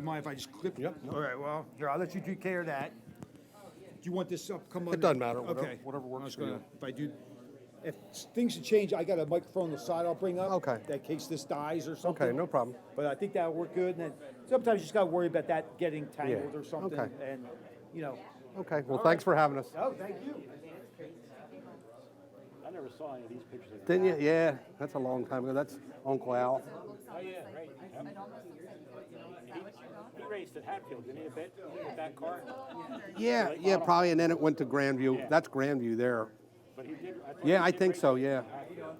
mind if I just clip? Yep. All right, well, here, I'll let you take care of that. Do you want this up, come on? It doesn't matter, Okay. whatever I works was for gonna, you. if I do, if things should change, I got a microphone on the side I'll bring up. Okay. In case this dies or something. Okay, no problem. But I think that'll work good, and then sometimes you just gotta worry about that getting tangled Yeah, or something, okay. and, you know. Okay, well, thanks for having us. Oh, thank you. I never saw any of these pictures. Didn't you? Yeah, that's a long time ago. That's Uncle Al. Oh, yeah, right. He raced at Hatfield, didn't he, a bit with that car? Yeah, probably, and then it went to Grandview. Yeah. That's Grandview there. But he did. Thought Yeah, he I did think race so, at yeah. Hatfield.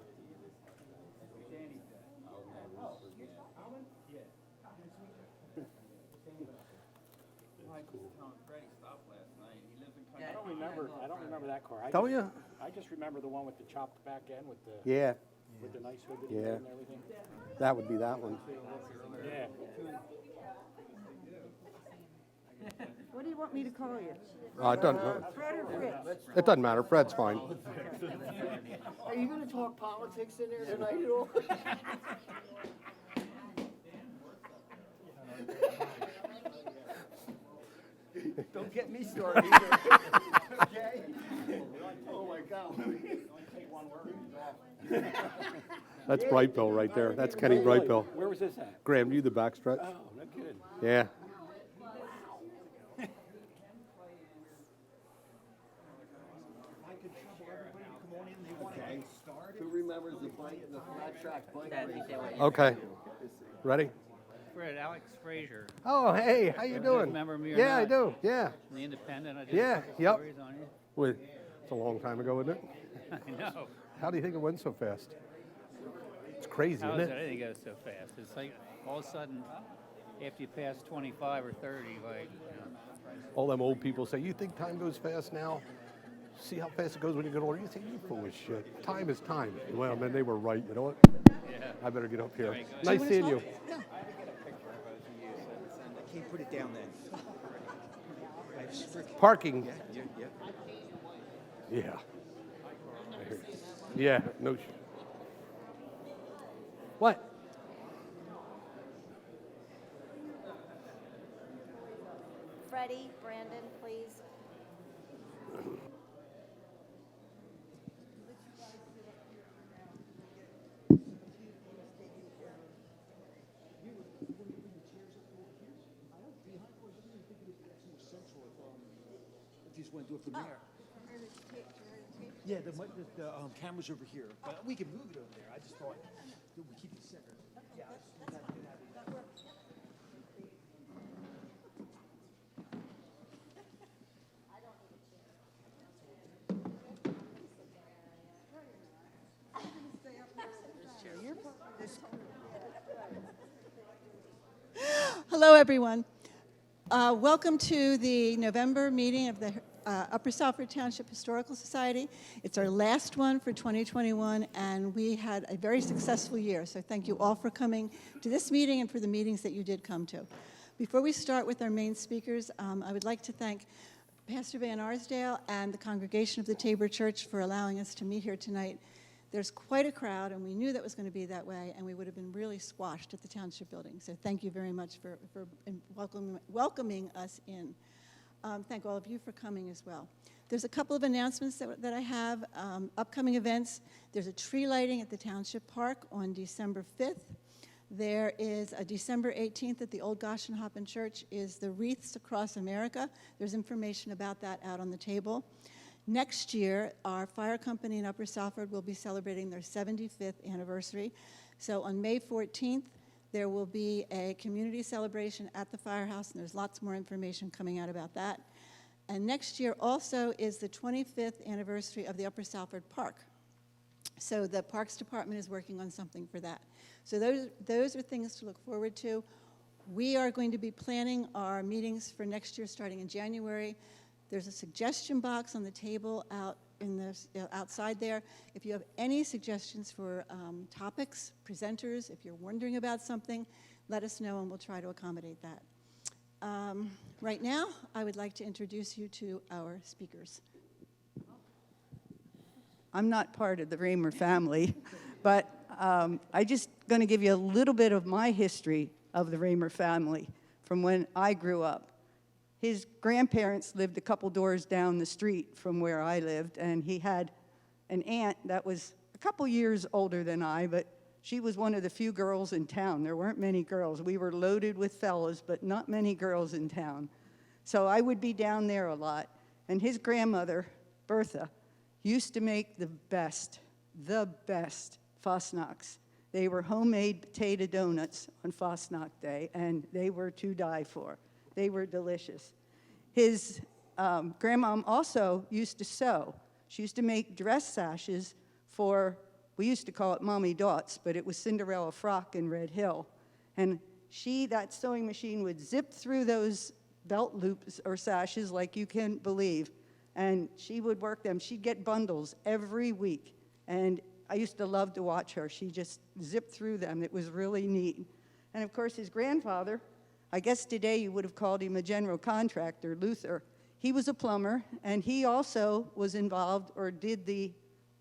I don't remember that car. Don't you? I just remember the one with the chopped back end with the Yeah, nice hood that he Yeah. did and everything. that would be that one. Yeah. What do you want me to call you? It doesn't. Fred or Fritz? It doesn't matter. Fred's fine. Are you gonna talk politics in there tonight at all? Don't get me started either. Okay? Oh my God. That's Brightbill right there. That's Kenny Brightbill. Where was this at? Grandview, the backstretch. Oh, no kidding. Yeah. Who remembers the bike, the flat track bike race? Okay. Ready? Fred, Alex Frazier. Oh, hey, how you doing? Remember me or Yeah, I not? do. Yeah. From the Independent. I did Yeah, a couple yep. stories on you. With, it's a long time ago, isn't it? I know. How do you think it went so fast? It's crazy, How isn't is it? I it? didn't go so fast. It's like all of a sudden, after you pass 25 or 30, like, All them old people say, you think time goes fast now? See how fast it goes when you get older? You say, you fool as shit. Time is time. Well, man, they were right. You know what? yeah. I better get up here. Very good. Nice seeing you. Can't put it down then. Parking. Yeah. Yeah. I hear you. Yeah, no. What? Freddie, Brandon, please. If you just want to do it from there. Yeah, the camera's over here, but we can move it over there. I just thought we keep it center. Yeah, we gotta do that. Hello, everyone. Welcome to the November meeting of the Upper Salford Township Historical Society. It's our last one for 2021, and we had a very successful year. So thank you all for coming to this meeting and for the meetings that you did come to. Before we start with our main speakers, I would like to thank Pastor Van Arsdale and the congregation of the Tabor Church for allowing us to meet here tonight. There's quite a crowd, and we knew that was going to be that way, and we would have been really squashed at the Township Building. So thank you very much for welcoming us in. Thank all of you for coming as well. There's a couple of announcements that I have. Upcoming events, there's a tree lighting at the Township Park on December 5th. There is a December 18th at the Old Goshenhoppen Church is the Wreaths Across America. There's information about that out on the table. Next year, our fire company in Upper Salford will be celebrating their 75th anniversary. So on May 14th, there will be a community celebration at the firehouse, and there's lots more information coming out about that. And next year also is the 25th anniversary of the Upper Salford Park. So the Parks Department is working on something for that. So those are things to look forward to. We are going to be planning our meetings for next year starting in January. There's a suggestion box on the table out in this, outside there. If you have any suggestions for topics, presenters, if you're wondering about something, let us know and we'll try to accommodate that. Right now, I would like to introduce you to our speakers. I'm not part of the Rahmer family, but I'm just going to give you a little bit of my history of the Rahmer family. from when I grew up. His grandparents lived a couple doors down the street from where I lived, and he had an aunt that was a couple years older than I, but she was one of the few girls in town. There weren't many girls. We were loaded with fellas, but not many girls in town. So I would be down there a lot. And his grandmother, Bertha, used to make the best Fastnacks. They were homemade potato donuts on Fastnac Day, and they were to die for. They were delicious. His grandmom also used to sew. She used to make dress sashes for, we used to call it Mommy Dots, but it was Cinderella frock in Red Hill. And that sewing machine would zip through those belt loops or sashes like you can't believe. And she would work them. She'd get bundles every week. And I used to love to watch her. She just zipped through them. It was really neat. And of course, his grandfather, I guess today you would have called him a general contractor, Luther. He was a plumber, and he also was involved or did the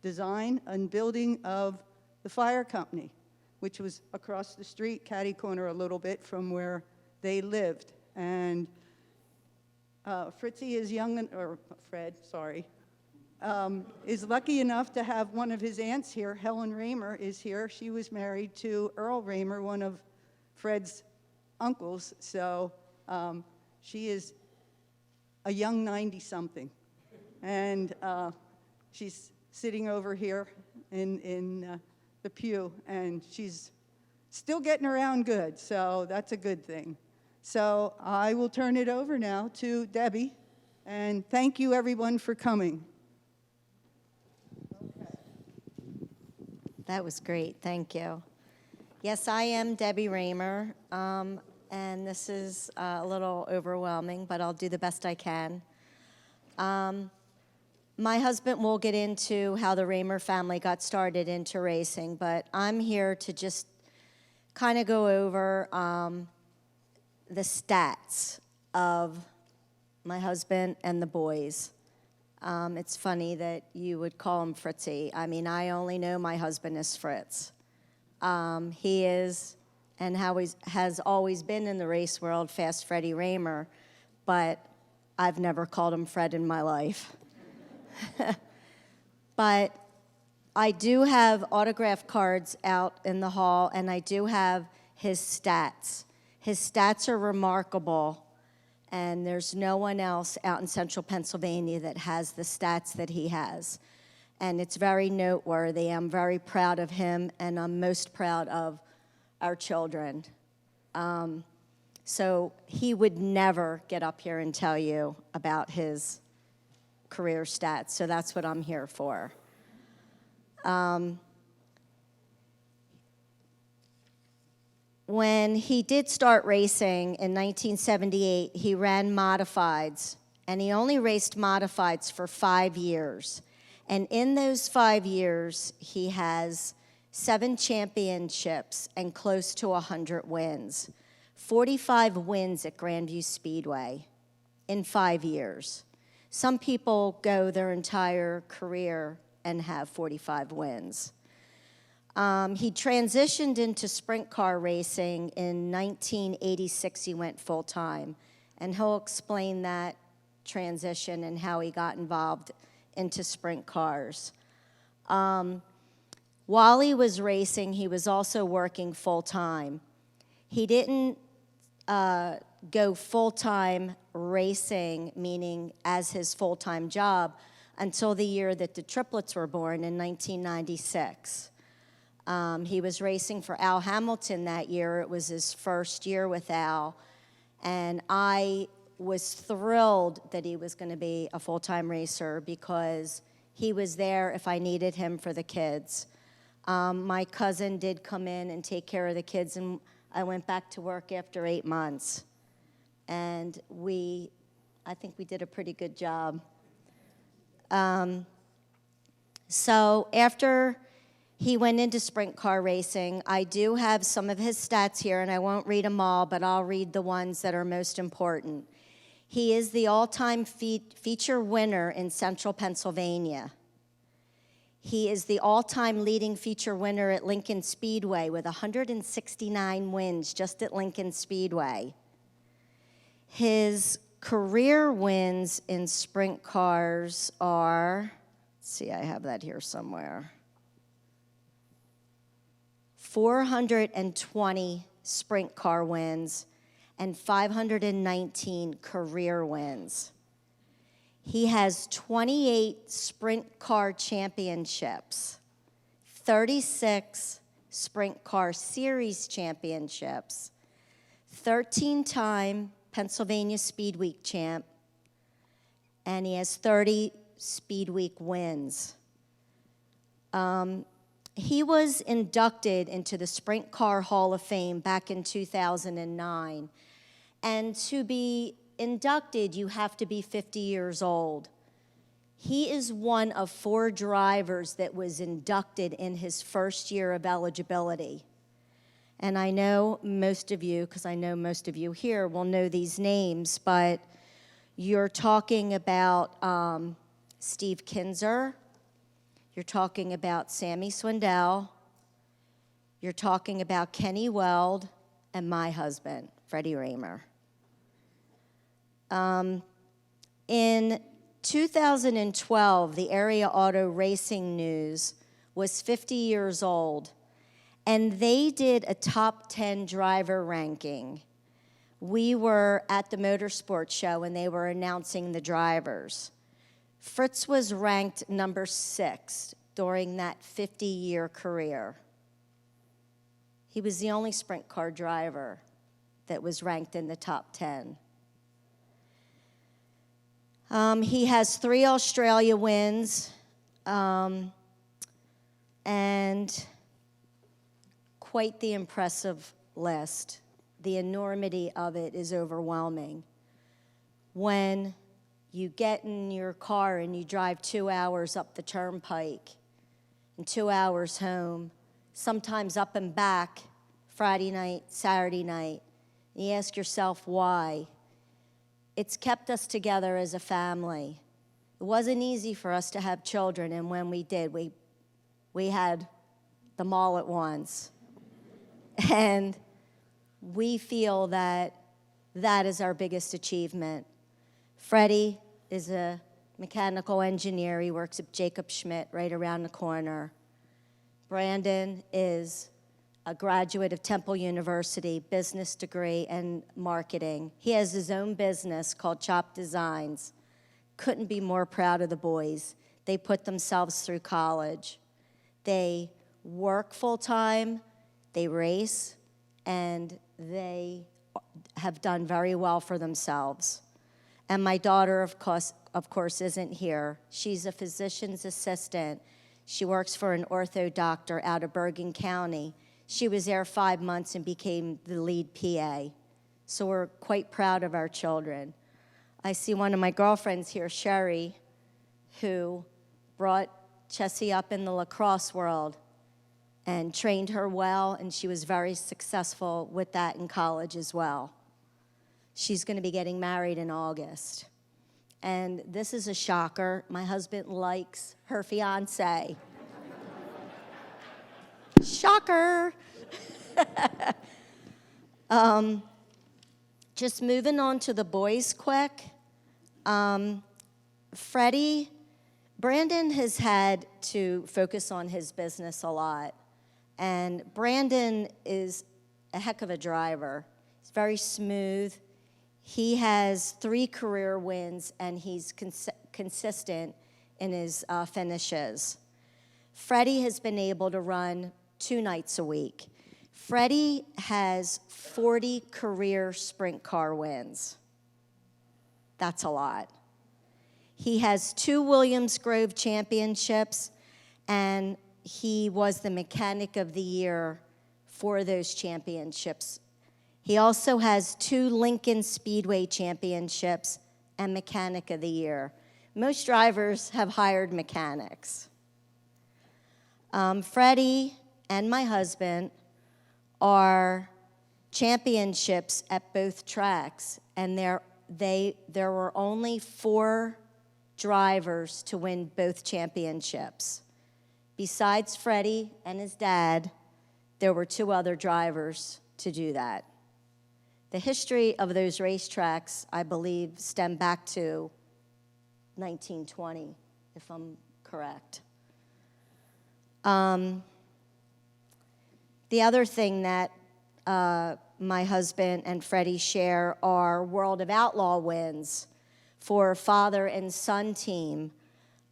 design and building of the fire company, which was across the street, catty corner a little bit from where they lived. And Fritzy is Fred, sorry, is lucky enough to have one of his aunts here. Helen Rahmer is here. She was married to Earl Rahmer, one of Fred's uncles. So she is a young 90-something. And she's sitting over here in the pew, and she's still getting around good, so that's a good thing. So I will turn it over now to Debbie, and thank you everyone for coming. That was great, thank you. Yes, I am Debbie Rahmer, and this is a little overwhelming, but I'll do the best I can. My husband will get into how the Rahmer family got started into racing, but I'm here to just kind of go over the stats of my husband and the boys. It's funny that you would call him Fritzy. I mean, I only know my husband as Fritz. He is, and how he has always been in the race world, Fast Freddie Rahmer, but I've never called him Fred in my life. But I do have autograph cards out in the hall, and I do have his stats. His stats are remarkable, and there's no one else out in central Pennsylvania that has the stats that he has. And it's very noteworthy. I'm very proud of him, and I'm most proud of our children. So he would never get up here and tell you about his career stats, so that's what I'm here for. When he did start racing in 1978, he ran modifieds, and he only raced modifieds for 5 years. And in those 5 years, he has 7 championships and close to 100 wins. 45 wins at Grandview Speedway in 5 years. Some people go their entire career and have 45 wins. He transitioned into sprint car racing in 1986. He went full-time, and he'll explain that transition and how he got involved into sprint cars. While he was racing, he was also working full-time. He didn't go full-time racing, meaning as his full-time job, until the year that the triplets were born in 1996. He was racing for Al Hamilton that year. It was his first year with Al, and I was thrilled that he was going to be a full-time racer because he was there if I needed him for the kids. My cousin did come in and take care of the kids, and I went back to work after 8 months. And I think we did a pretty good job. So after he went into sprint car racing, I do have some of his stats here, and I won't read them all, but I'll read the ones that are most important. He is the all-time feature winner in central Pennsylvania. He is the all-time leading feature winner at Lincoln Speedway with 169 wins just at Lincoln Speedway. His career wins in sprint cars are, let's see, I have that here somewhere. 420 sprint car wins and 519 career wins. He has 28 sprint car championships, 36 sprint car series championships, 13-time Pennsylvania Speed Week champ, and he has 30 Speed Week wins. He was inducted into the Sprint Car Hall of Fame back in 2009. And to be inducted, you have to be 50 years old. He is one of 4 drivers that was inducted in his first year of eligibility. And I know most of you, because I know most of you here will know these names, but you're talking about Steve Kinzer, you're talking about Sammy Swindell, you're talking about Kenny Weld, and my husband, Freddie Rahmer. In 2012, the Area Auto Racing News was 50 years old, and they did a top 10 driver ranking. We were at the motorsports show, and they were announcing the drivers. Fritz was ranked number 6 during that 50-year career. He was the only sprint car driver that was ranked in the top 10. He has 3 Australia wins, and quite the impressive list. The enormity of it is overwhelming. When you get in your car and you drive 2 hours up the turnpike and 2 hours home, sometimes up and back, Friday night, Saturday night, and you ask yourself why. It's kept us together as a family. It wasn't easy for us to have children, and when we did, we had them all at once. And we feel that that is our biggest achievement. Freddie is a mechanical engineer. He works at Jacob Schmidt right around the corner. Brandon is a graduate of Temple University, business degree and marketing. He has his own business called Chop Designs. Couldn't be more proud of the boys. They put themselves through college. They work full-time, they race, and they have done very well for themselves. And my daughter, of course, isn't here. She's a physician's assistant. She works for an ortho doctor out of Bergen County. She was there 5 months and became the lead PA. So we're quite proud of our children. I see one of my girlfriends here, Sherry, who brought Chessie up in the lacrosse world and trained her well, and she was very successful with that in college as well. She's going to be getting married in August. And this is a shocker. My husband likes her fiance. Shocker. Just moving on to the boys quick. Brandon has had to focus on his business a lot. And Brandon is a heck of a driver. He's very smooth. He has 3 career wins, and he's consistent in his finishes. Freddie has been able to run 2 nights a week. Freddie has 40 career sprint car wins. That's a lot. He has 2 Williams Grove championships, and he was the mechanic of the year for those championships. He also has 2 Lincoln Speedway championships and mechanic of the year. Most drivers have hired mechanics. Freddie and my husband are championships at both tracks, and there were only 4 drivers to win both championships. Besides Freddie and his dad, there were 2 other drivers to do that. The history of those racetracks, I believe, stem back to 1920, if I'm correct. The other thing that my husband and Freddie share are World of Outlaw wins for father and son team.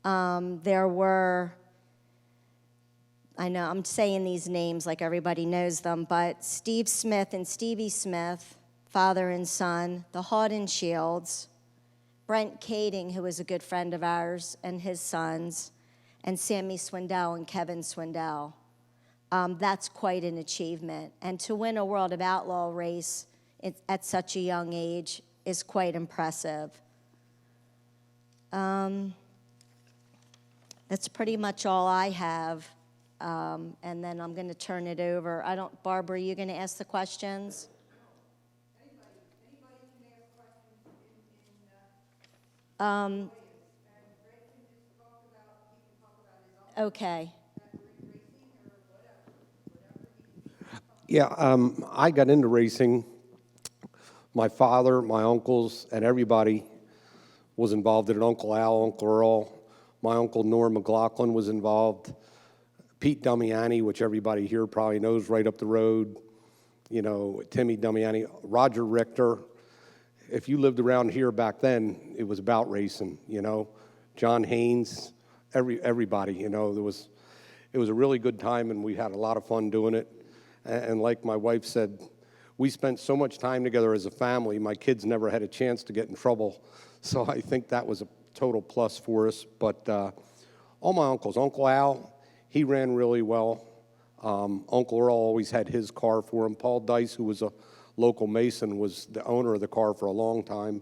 There were, I know I'm saying these names like everybody knows them, but Steve Smith and Stevie Smith, father and son, the Hawden Shields, Brent Kading, who was a good friend of ours, and his sons, and Sammy Swindell and Kevin Swindell. That's quite an achievement. And to win a World of Outlaw race at such a young age is quite impressive. That's pretty much all I have. And then I'm going to turn it over. Barbara, are you going to ask the questions? Okay. Yeah, I got into racing. My father, my uncles, and everybody was involved in it. Uncle Al, Uncle Earl, my Uncle Norm McLaughlin was involved. Pete Damiani, which everybody here probably knows, right up the road. You know, Timmy Damiani, Roger Richter. If you lived around here back then, it was about racing, you know. John Haynes, everybody, you know. It was a really good time, and we had a lot of fun doing it. And like my wife said, we spent so much time together as a family, my kids never had a chance to get in trouble. So I think that was a total plus for us. But all my uncles, Uncle Al, he ran really well. Uncle Earl always had his car for him. Paul Dice, who was a local Mason, was the owner of the car for a long time.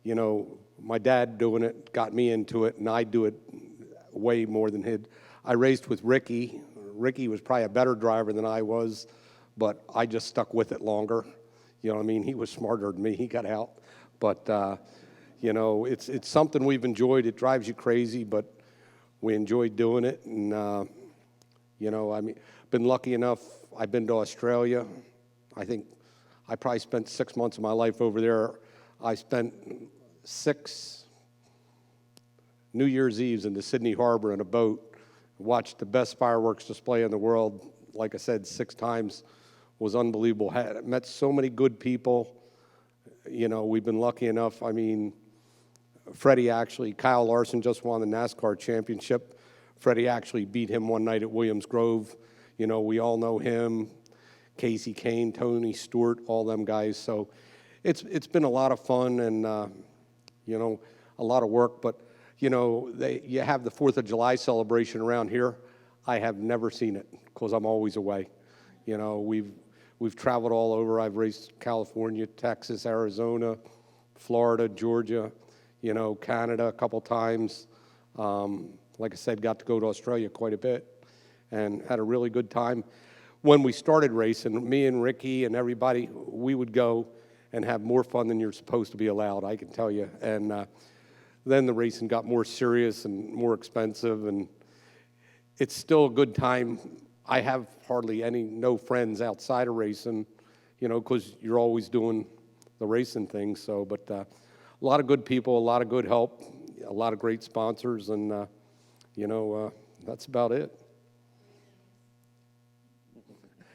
You know, my dad doing it got me into it, and I do it way more than him. I raced with Ricky. Ricky was probably a better driver than I was, but I just stuck with it longer. You know what I mean? He was smarter than me. He got out. But, you know, it's something we've enjoyed. It drives you crazy, but we enjoy doing it. And, you know, I mean, been lucky enough. I've been to Australia. I think I probably spent 6 months of my life over there. I spent 6 New Year's Eves in the Sydney Harbor in a boat. Watched the best fireworks display in the world, like I said, 6 times. Was unbelievable. Met so many good people. You know, we've been lucky enough. I mean, Kyle Larson just won the NASCAR championship. Freddie actually beat him one night at Williams Grove. You know, we all know him. Casey Kane, Tony Stewart, all them guys. So it's been a lot of fun and, you know, a lot of work. But you know, you have the 4th of July celebration around here. I have never seen it because I'm always away. You know, we've traveled all over. I've raced California, Texas, Arizona, Florida, Georgia, you know, Canada a couple times. Like I said, got to go to Australia quite a bit and had a really good time. When we started racing, me and Ricky and everybody, we would go and have more fun than you're supposed to be allowed, I can tell you. And then the racing got more serious and more expensive, and it's still a good time. I have hardly no friends outside of racing, you know, because you're always doing the racing thing. So, but a lot of good people, a lot of good help, a lot of great sponsors, and, you know, that's about it.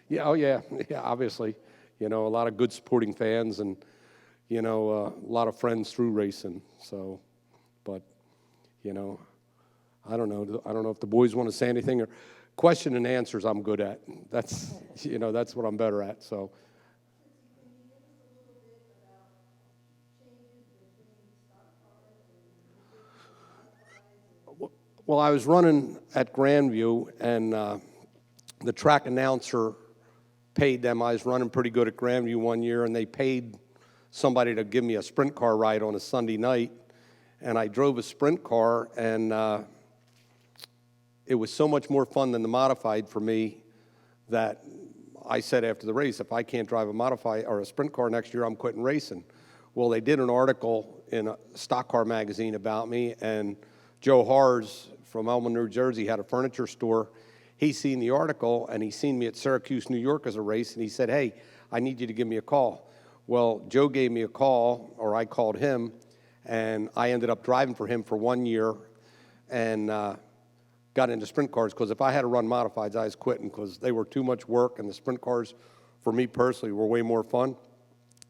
Yeah, oh yeah, obviously. You know, a lot of good supporting fans and, you know, a lot of friends through racing, so. But, you know, I don't know if the boys want to say anything or question and answers I'm good at. That's, you know, that's what I'm better at, so. Well, I was running at Grandview, and the track announcer paid them. I was running pretty good at Grandview one year, and they paid somebody to give me a sprint car ride on a Sunday night. And I drove a sprint car, and it was so much more fun than the modified for me that I said after the race, if I can't drive a modified or a sprint car next year, I'm quitting racing. Well, they did an article in a stock car magazine about me, and Joe Hars from Elma, New Jersey, had a furniture store. He seen the article, and he seen me at Syracuse, New York as a race, and he said, hey, I need you to give me a call. Well, Joe gave me a call, or I called him, and I ended up driving for him for 1 year and got into sprint cars, because if I had to run modifieds, I was quitting, because they were too much work, and the sprint cars, for me personally, were way more fun.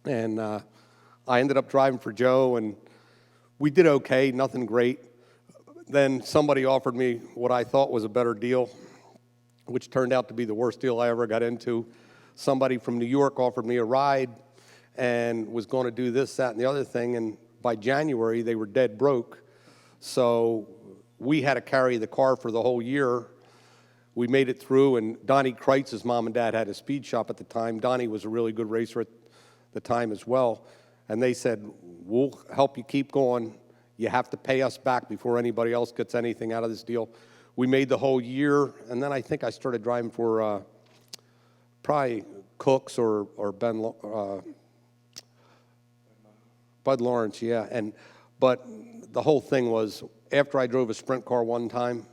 And I ended up driving for Joe, and we did okay, nothing great. Then somebody offered me what I thought was a better deal, which turned out to be the worst deal I ever got into. Somebody from New York offered me a ride and was going to do this, that, and the other thing, and by January, they were dead broke. So we had to carry the car for the whole year. We made it through, and Donnie Kreitz's mom and dad had a speed shop at the time. Donnie was a really good racer at the time as well. And they said, we'll help you keep going. You have to pay us back before anybody else gets anything out of this deal. We made the whole year, and then I think I started driving for probably Cooks or Bud Lawrence, yeah. But the whole thing was, after I drove a sprint car one time,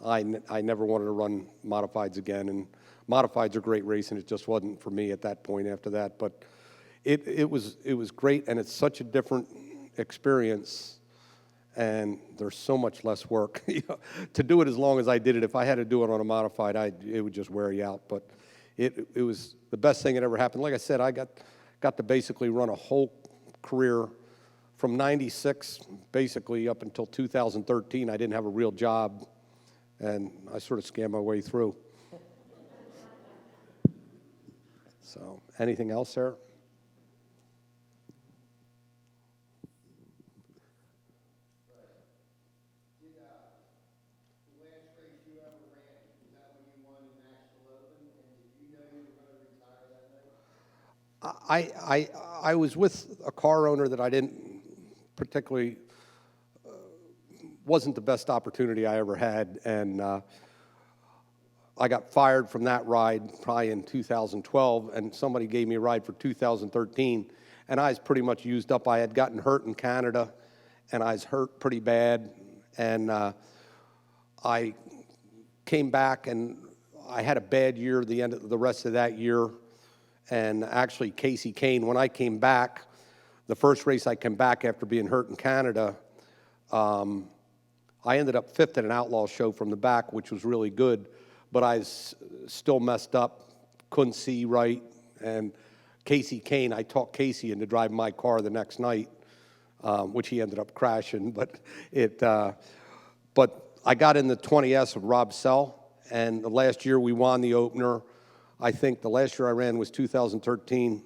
I never wanted to run modifieds again. And modifieds are great racing. It just wasn't for me at that point after that. But it was great, and it's such a different experience, and there's so much less work. To do it as long as I did it, if I had to do it on a modified, it would just wear you out. But it was the best thing that ever happened. Like I said, I got to basically run a whole career from 96 basically up until 2013. I didn't have a real job, and I sort of scammed my way through. So, anything else, Sarah? I was with a car owner that I didn't particularly, wasn't the best opportunity I ever had, and I got fired from that ride probably in 2012, and somebody gave me a ride for 2013, and I was pretty much used up. I had gotten hurt in Canada, and I was hurt pretty bad, and I came back, and I had a bad year the rest of that year. And actually, Casey Kane, when I came back, the first race I came back after being hurt in Canada, I ended up fifth at an outlaw show from the back, which was really good, but I was still messed up, couldn't see right. And Casey Kane, I talked Casey into driving my car the next night, which he ended up crashing. But I got in the 20S of Rob Sell, and the last year we won the opener. I think the last year I ran was 2013.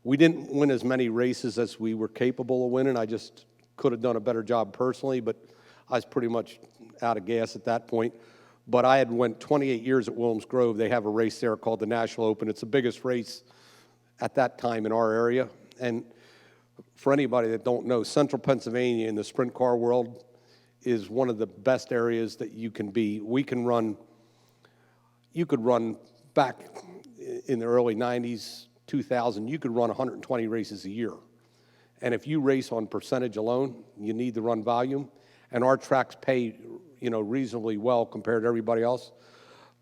We didn't win as many races as we were capable of winning. I just could have done a better job personally, but I was pretty much out of gas at that point. But I had went 28 years at Williams Grove. They have a race there called the National Open. It's the biggest race at that time in our area. And for anybody that don't know, Central Pennsylvania in the sprint car world is one of the best areas that you can be. You could run back in the early 90s, 2000, you could run 120 races a year. And if you race on percentage alone, you need to run volume. And our tracks pay, reasonably well compared to everybody else.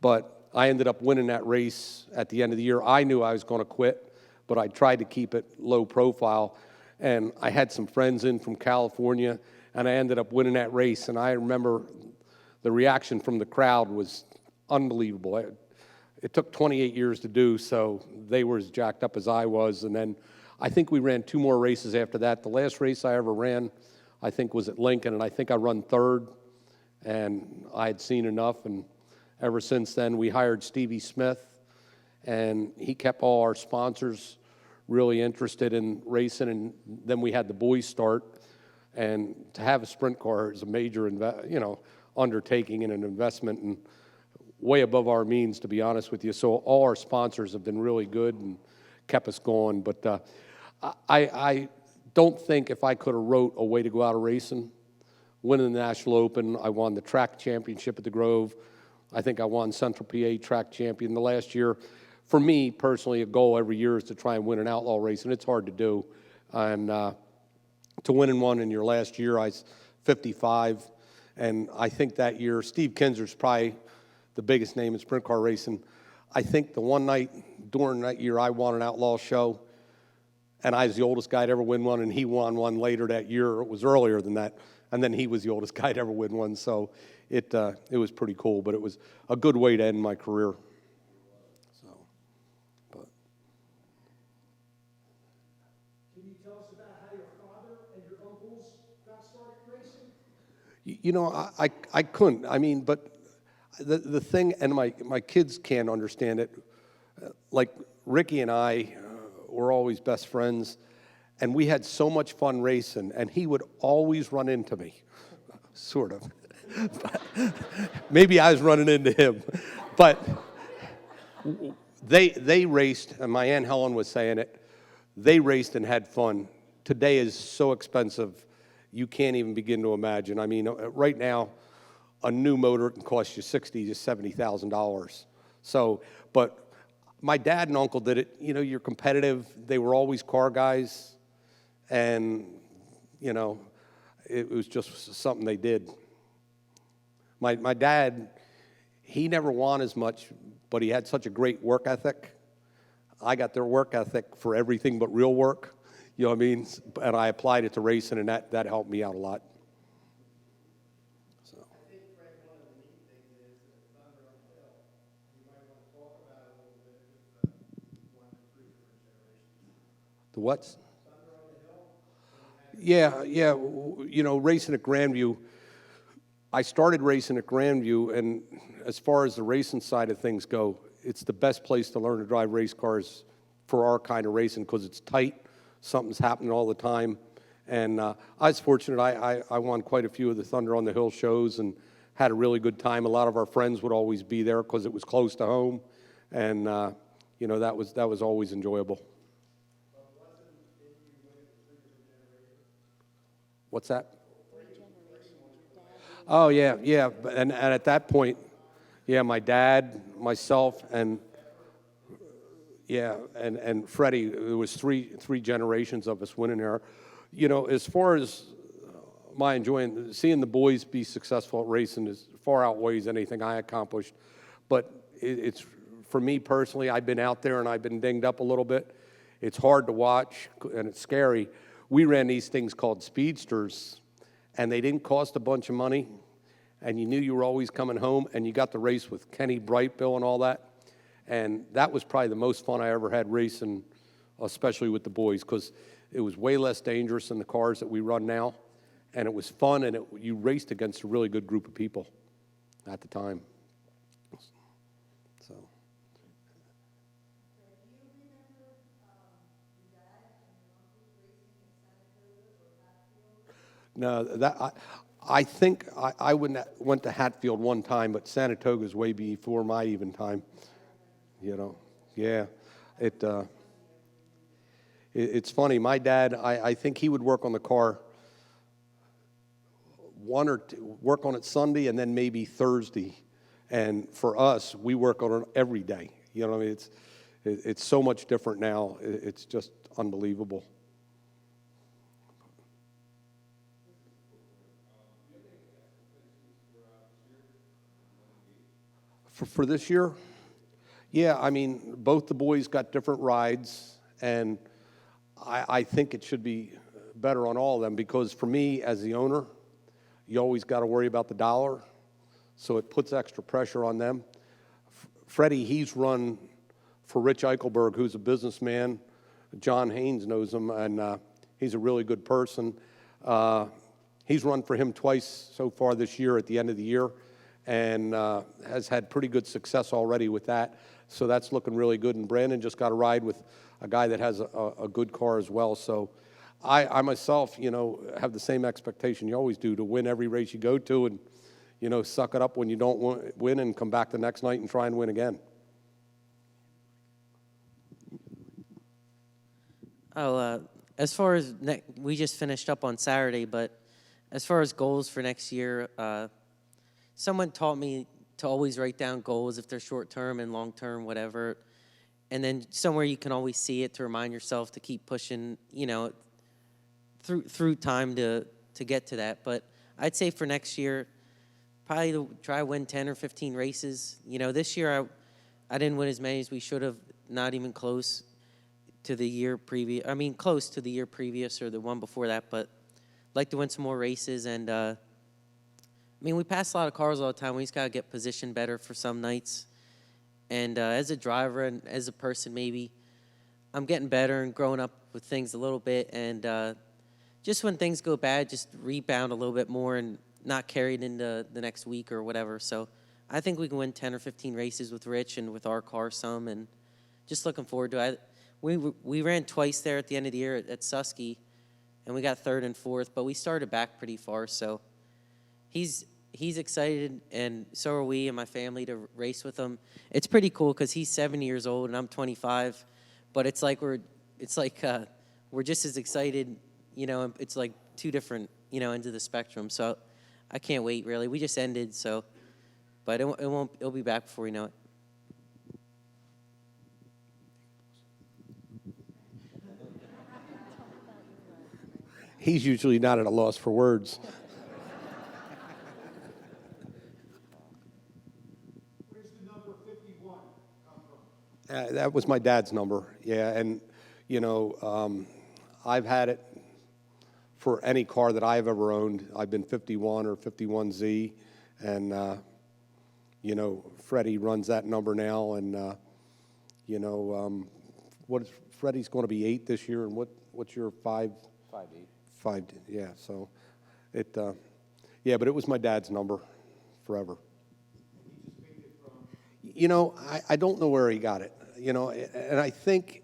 But I ended up winning that race at the end of the year. I knew I was going to quit, but I tried to keep it low profile. And I had some friends in from California, and I ended up winning that race. And I remember the reaction from the crowd was unbelievable. It took 28 years to do, so they were as jacked up as I was. And then I think we ran 2 more races after that. The last race I ever ran, I think, was at Lincoln, and I think I run third. And I had seen enough, and ever since then we hired Stevie Smith, and he kept all our sponsors really interested in racing. And then we had the boys start, and to have a sprint car is a major undertaking and an investment, and way above our means, to be honest with you. So all our sponsors have been really good and kept us going. But I don't think if I could have wrote a way to go out of racing, winning the National Open, I won the track championship at the Grove. I think I won Central PA track champion the last year. For me, personally, a goal every year is to try and win an outlaw race, and it's hard to do. And to win in one in your last year, I was 55. And I think that year, Steve Kinser's probably the biggest name in sprint car racing. I think the one night during that year I won an outlaw show, and I was the oldest guy to ever win one, and he won one later that year. It was earlier than that, and then he was the oldest guy to ever win one. So it was pretty cool, but it was a good way to end my career. So, but. Can you tell us about how your father and your uncles got started racing? You know, I couldn't. I mean, but the thing, and my kids can't understand it. Like Ricky and I were always best friends, and we had so much fun racing, and he would always run into me, sort of. Maybe I was running into him, but they raced, and my Aunt Helen was saying it. They raced and had fun. Today is so expensive, you can't even begin to imagine. I mean, right now, a new motor can cost you $60,000 to $70,000. So, but my dad and uncle did it. You know, you're competitive. They were always car guys, and you know, it was just something they did. My dad, he never won as much, but he had such a great work ethic. I got their work ethic for everything but real work. You know what I mean? And I applied it to racing, and that helped me out a lot. So. I think, Frank, one of the neat things is Thunder on the Hill. You might want to talk about it a little bit with one to three different generations. The what? Thunder on the Hill. Yeah. You know, racing at Grandview. I started racing at Grandview, and as far as the racing side of things go, it's the best place to learn to drive race cars for our kind of racing because it's tight. Something's happening all the time. And I was fortunate. I won quite a few of the Thunder on the Hill shows and had a really good time. A lot of our friends would always be there because it was close to home. And, you know, that was always enjoyable. What's that? Oh, yeah. And at that point, yeah, my dad, myself, and and Freddie, there was three generations of us winning there. You know, as far as my enjoying, seeing the boys be successful at racing is far outweighs anything I accomplished. But it's, for me personally, I've been out there and I've been dinged up a little bit. It's hard to watch and it's scary. We ran these things called speedsters, and they didn't cost a bunch of money, and you knew you were always coming home, and you got to race with Kenny Brightbill and all that. And that was probably the most fun I ever had racing, especially with the boys, because it was way less dangerous than the cars that we run now, and it was fun, and you raced against a really good group of people at the time. So. No, I think I went to Hatfield one time, but Saratoga's way before my even time. You know, yeah, it's funny. My dad, I think he would work on the car work on it Sunday and then maybe Thursday, and for us, we work on it every day. You know what I mean? It's so much different now. It's just unbelievable. For this year? Yeah, I mean, both the boys got different rides, and I think it should be better on all of them because for me, as the owner, you always got to worry about the dollar, so it puts extra pressure on them. Freddie, he's run for Rich Eichelberg, who's a businessman. John Haynes knows him, and he's a really good person. He's run for him twice so far this year at the end of the year, and has had pretty good success already with that. So that's looking really good. And Brandon just got a ride with a guy that has a good car as well. So I myself, you know, have the same expectation you always do to win every race you go to and, you know, suck it up when you don't win and come back the next night and try and win again. As far as we just finished up on Saturday, but as far as goals for next year, someone taught me to always write down goals if they're short-term and long-term, whatever, and then somewhere you can always see it to remind yourself to keep pushing, you know, through time to get to that. But I'd say for next year, probably to try to win 10 or 15 races. You know, this year I didn't win as many as we should have, not even close to the year previous. I mean, close to the year previous or the one before that, but like to win some more races. And, I mean, we pass a lot of cars all the time. We just got to get positioned better for some nights. And as a driver and as a person, maybe, I'm getting better and growing up with things a little bit. And just when things go bad, just rebound a little bit more and not carry it into the next week or whatever. So I think we can win 10 or 15 races with Rich and with our car some, and just looking forward to it. We ran twice there at the end of the year at Susky, and we got third and fourth, but we started back pretty far. So he's excited, and so are we and my family to race with him. It's pretty cool because he's 7 years old and I'm 25, but it's like we're just as excited, you know. It's like two different, you know, ends of the spectrum. So I can't wait, really. We just ended, so, but it'll be back before we know it. He's usually not at a loss for words. Where's the number 51 come from? That was my dad's number, yeah. And, you know, I've had it for any car that I've ever owned. I've been 51 or 51Z, and, you know, Freddie runs that number now. And, you know, Freddie's going to be 8 this year, and what's your 5? 5'8". 5, yeah, so it, yeah, but it was my dad's number forever. You know, I don't know where he got it, you know, and I think,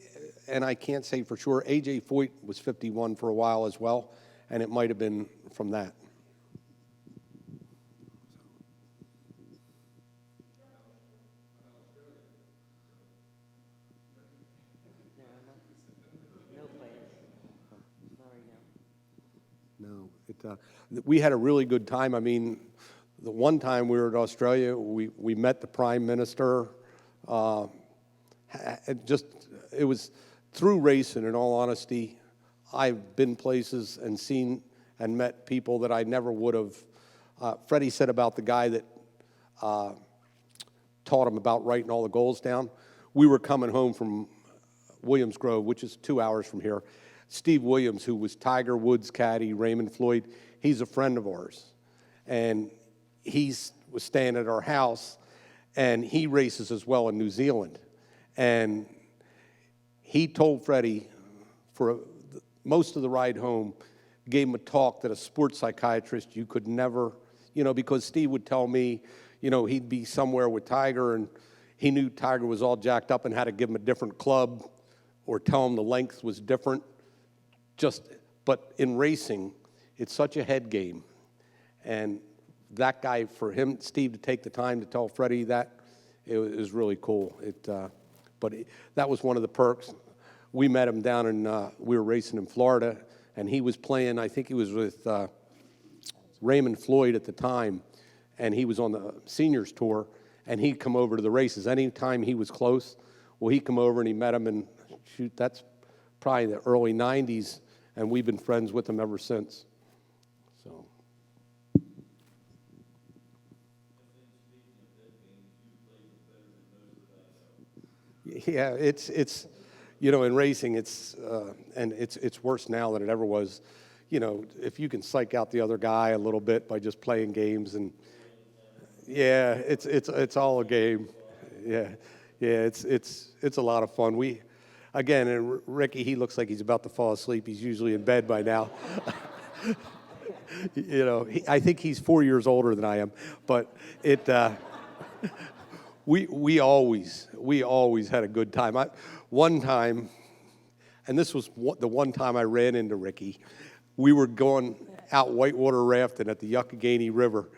and I can't say for sure, A.J. Foyt was 51 for a while as well, and it might have been from that. No, we had a really good time. I mean, the one time we were in Australia, we met the Prime Minister. It was through racing, in all honesty. I've been places and seen and met people that I never would have. Freddie said about the guy that taught him about writing all the goals down. We were coming home from Williams Grove, which is 2 hours from here. Steve Williams, who was Tiger Woods' caddy, Raymond Floyd, he's a friend of ours. And he was staying at our house, and he races as well in New Zealand. And he told Freddie, for most of the ride home, gave him a talk that a sports psychiatrist you could never, you know, because Steve would tell me, you know, he'd be somewhere with Tiger, and he knew Tiger was all jacked up and had to give him a different club or tell him the length was different. But in racing, it's such a head game. And that guy, for him, Steve, to take the time to tell Freddie that, it was really cool. That was one of the perks. We met him down in, we were racing in Florida, and he was playing, I think he was with Raymond Floyd at the time, and he was on the seniors tour, and he'd come over to the races. Anytime he was close, well, he'd come over and he met him, and shoot, that's probably the early 90s, and we've been friends with him ever since. So. Yeah, it's you know, in racing, it's and it's worse now than it ever was. You know, if you can psych out the other guy a little bit by just playing games, and yeah, it's all a game. Yeah, it's a lot of fun. Again, and Ricky, he looks like he's about to fall asleep. He's usually in bed by now. You know, I think he's 4 years older than I am, but we always had a good time. One time, and this was the one time I ran into Ricky. We were going out whitewater rafting at the Yuccogainy River,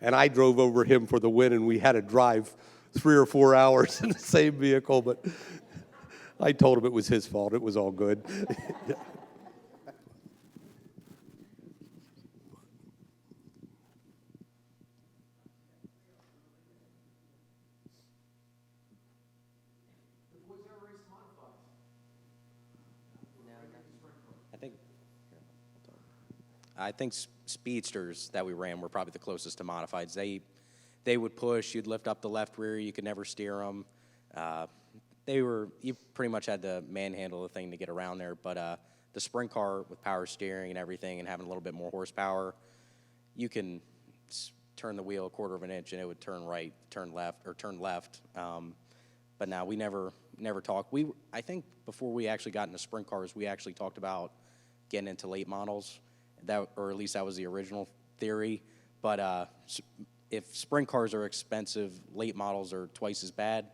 and I drove over him for the win, and we had to drive 3 or 4 hours in the same vehicle, but I told him it was his fault. It was all good. I think speedsters that we ran were probably the closest to modifieds. They would push. You'd lift up the left rear. You could never steer them. You pretty much had to manhandle the thing to get around there, but the sprint car with power steering and everything and having a little bit more horsepower, you can turn the wheel a quarter of an inch and it would turn right, turn left, or turn left. But now we never talked. I think before we actually got into sprint cars, we actually talked about getting into late models, or at least that was the original theory. But if sprint cars are expensive, late models are twice as bad.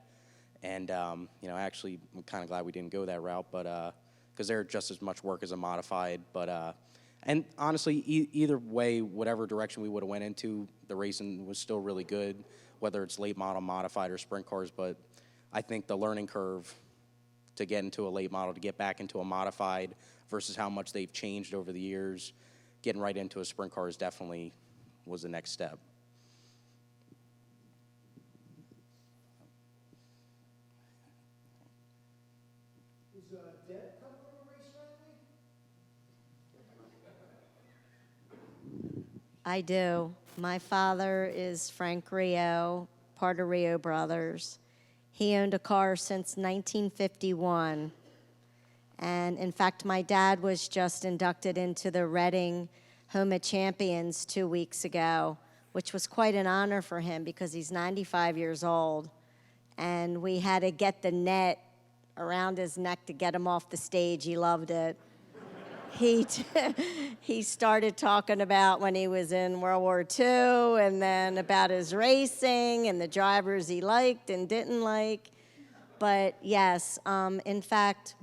And actually, I'm kind of glad we didn't go that route, but because they're just as much work as a modified. But and honestly, either way, whatever direction we would have went into, the racing was still really good, whether it's late model, modified, or sprint cars. But I think the learning curve to get into a late model, to get back into a modified, versus how much they've changed over the years, getting right into a sprint car definitely was the next step. Is Deb coming from a race family? I do. My father is Frank Rio, part of Rio Brothers. He owned a car since 1951. And in fact, my dad was just inducted into the Reading Home of Champions 2 weeks ago, which was quite an honor for him because he's 95 years old. And we had to get the net around his neck to get him off the stage. He loved it. He started talking about when he was in World War II and then about his racing and the drivers he liked and didn't like. But yes, in fact,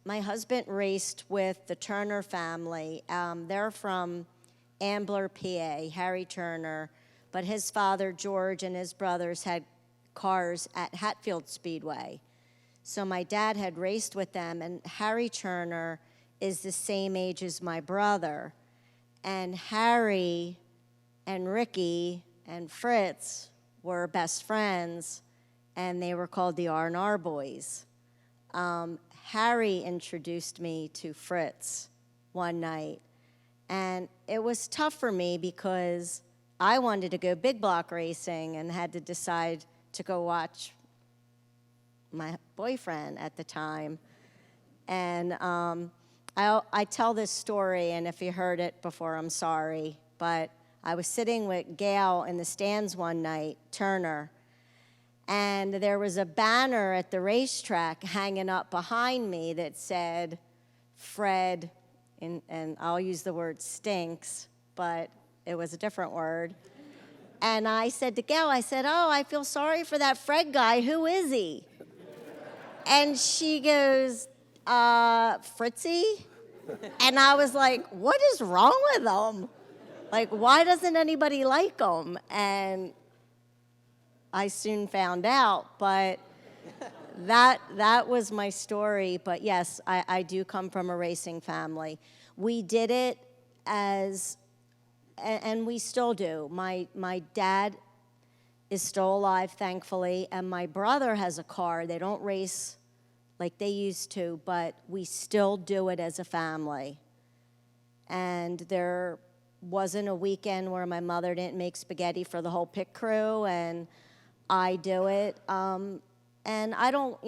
my husband raced with the Turner family. They're from Ambler, PA, Harry Turner. But his father, George, and his brothers had cars at Hatfield Speedway. So my dad had raced with them, and Harry Turner is the same age as my brother. And Harry and Ricky and Fritz were best friends, and they were called the R&R Boys. Harry introduced me to Fritz one night, and it was tough for me because I wanted to go big block racing and had to decide to go watch my boyfriend at the time. And I tell this story, and if you heard it before, I'm sorry, but I was sitting with Gail in the stands one night, Turner, and there was a banner at the racetrack hanging up behind me that said, Fred, and I'll use the word stinks, but it was a different word. And I said to Gail, I said, oh, I feel sorry for that Fred guy. Who is he? And she goes, Fritzy? And I was like, what is wrong with him? Like, why doesn't anybody like him? And I soon found out, but that was my story. But yes, I do come from a racing family. We did it and we still do. My dad is still alive, thankfully, and my brother has a car. They don't race like they used to, but we still do it as a family. And there wasn't a weekend where my mother didn't make spaghetti for the whole pit crew, and I do it. And I don't,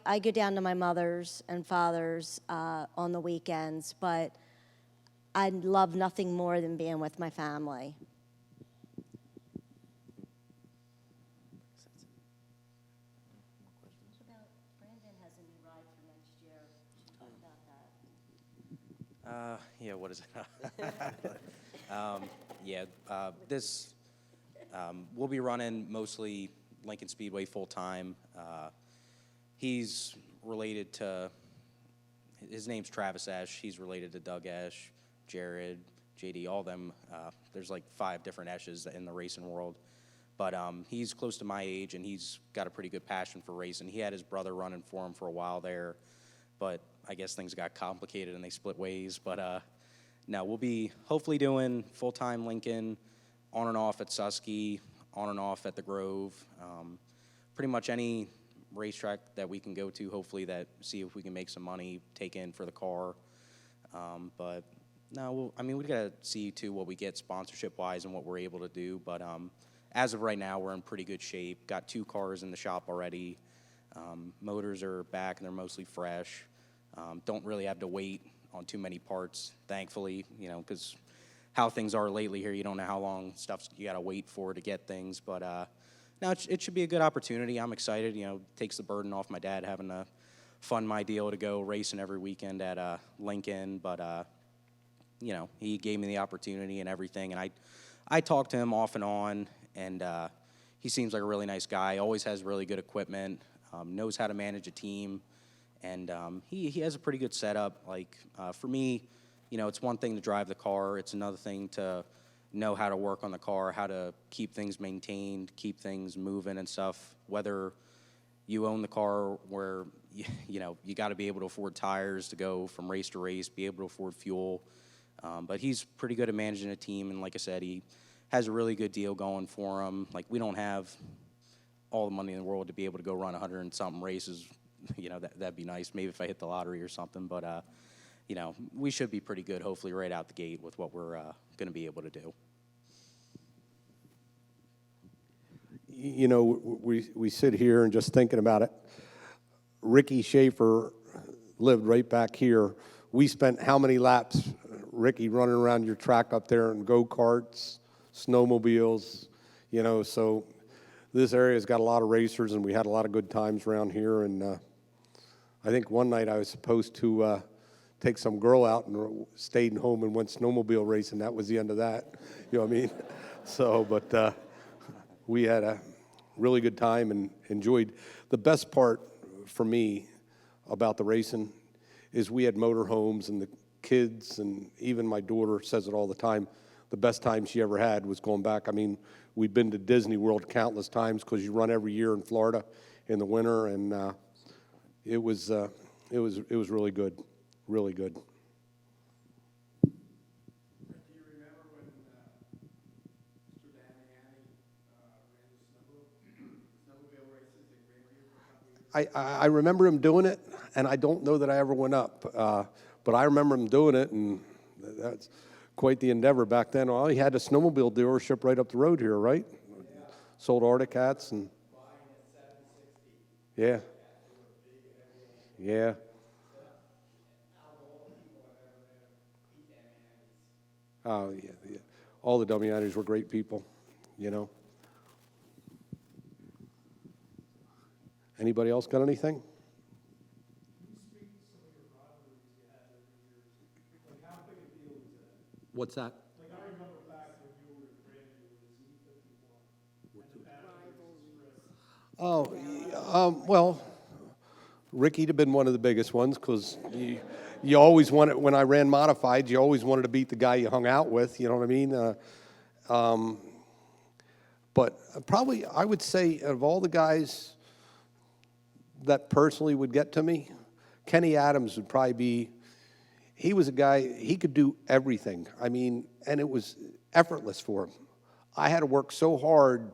I go down to my mother's and father's on the weekends, but I love nothing more than being with my family. Yeah, what is it? This, we'll be running mostly Lincoln Speedway full-time. He's related to, his name's Travis Ash. He's related to Doug Ash, Jared, JD, all them. There's like 5 different Ashes in the racing world. But he's close to my age, and he's got a pretty good passion for racing. He had his brother running for him for a while there, but I guess things got complicated and they split ways. But no, we'll be hopefully doing full-time Lincoln, on and off at Susky, on and off at the Grove. Pretty much any racetrack that we can go to, hopefully that see if we can make some money, take in for the car. But no, we got to see too what we get sponsorship-wise and what we're able to do. But as of right now, we're in pretty good shape. Got 2 cars in the shop already. Motors are back and they're mostly fresh. Don't really have to wait on too many parts, thankfully, you know, because how things are lately here, you don't know how long you got to wait for to get things. But no, it should be a good opportunity. I'm excited. You know, takes the burden off my dad having to fund my deal to go racing every weekend at Lincoln. But you know, he gave me the opportunity and everything, and I talked to him off and on, and he seems like a really nice guy. Always has really good equipment, knows how to manage a team, and he has a pretty good setup. Like for me, you know, it's one thing to drive the car. It's another thing to know how to work on the car, how to keep things maintained, keep things moving and stuff. Whether you own the car where, you know, you got to be able to afford tires to go from race to race, be able to afford fuel. But he's pretty good at managing a team, and like I said, he has a really good deal going for him. Like, we don't have all the money in the world to be able to go run 100 and something races. You know, that'd be nice, maybe if I hit the lottery or something. But, you know, we should be pretty good, hopefully, right out the gate with what we're going to be able to do. You know, we sit here and just thinking about it. Ricky Schaefer lived right back here. We spent how many laps, Ricky, running around your track up there in go-karts, snowmobiles, you know, so this area's got a lot of racers, and we had a lot of good times around here. And I think one night I was supposed to take some girl out and stayed home and went snowmobile racing. That was the end of that, you know what I mean? So, but we had a really good time and enjoyed. The best part for me about the racing is we had motorhomes, and the kids, and even my daughter says it all the time, the best time she ever had was going back. I mean, we've been to Disney World countless times because you run every year in Florida in the winter, and it was really good, really good. Do you remember when Mr. Damiani ran the snowmobile races at Grandview for a couple of years? I remember him doing it, and I don't know that I ever went up, but I remember him doing it, and that's quite the endeavor back then. Well, he had a snowmobile dealership right up the road here, right? Yeah. Sold Arctic hats and. Yeah. Yeah. Oh yeah, yeah. All the Damianis were great people, you know. Anybody else got anything? What's that? Like, I remember back when you were at Grandview, it was E51. And the Oh, well, Ricky'd have been one of the biggest ones because you always wanted, when I ran modified, you always wanted to beat the guy you hung out with, you know what I mean? But probably, I would say, of all the guys that personally would get to me, Kenny Adams would probably be. He was a guy, he could do everything. I mean, and it was effortless for him. I had to work so hard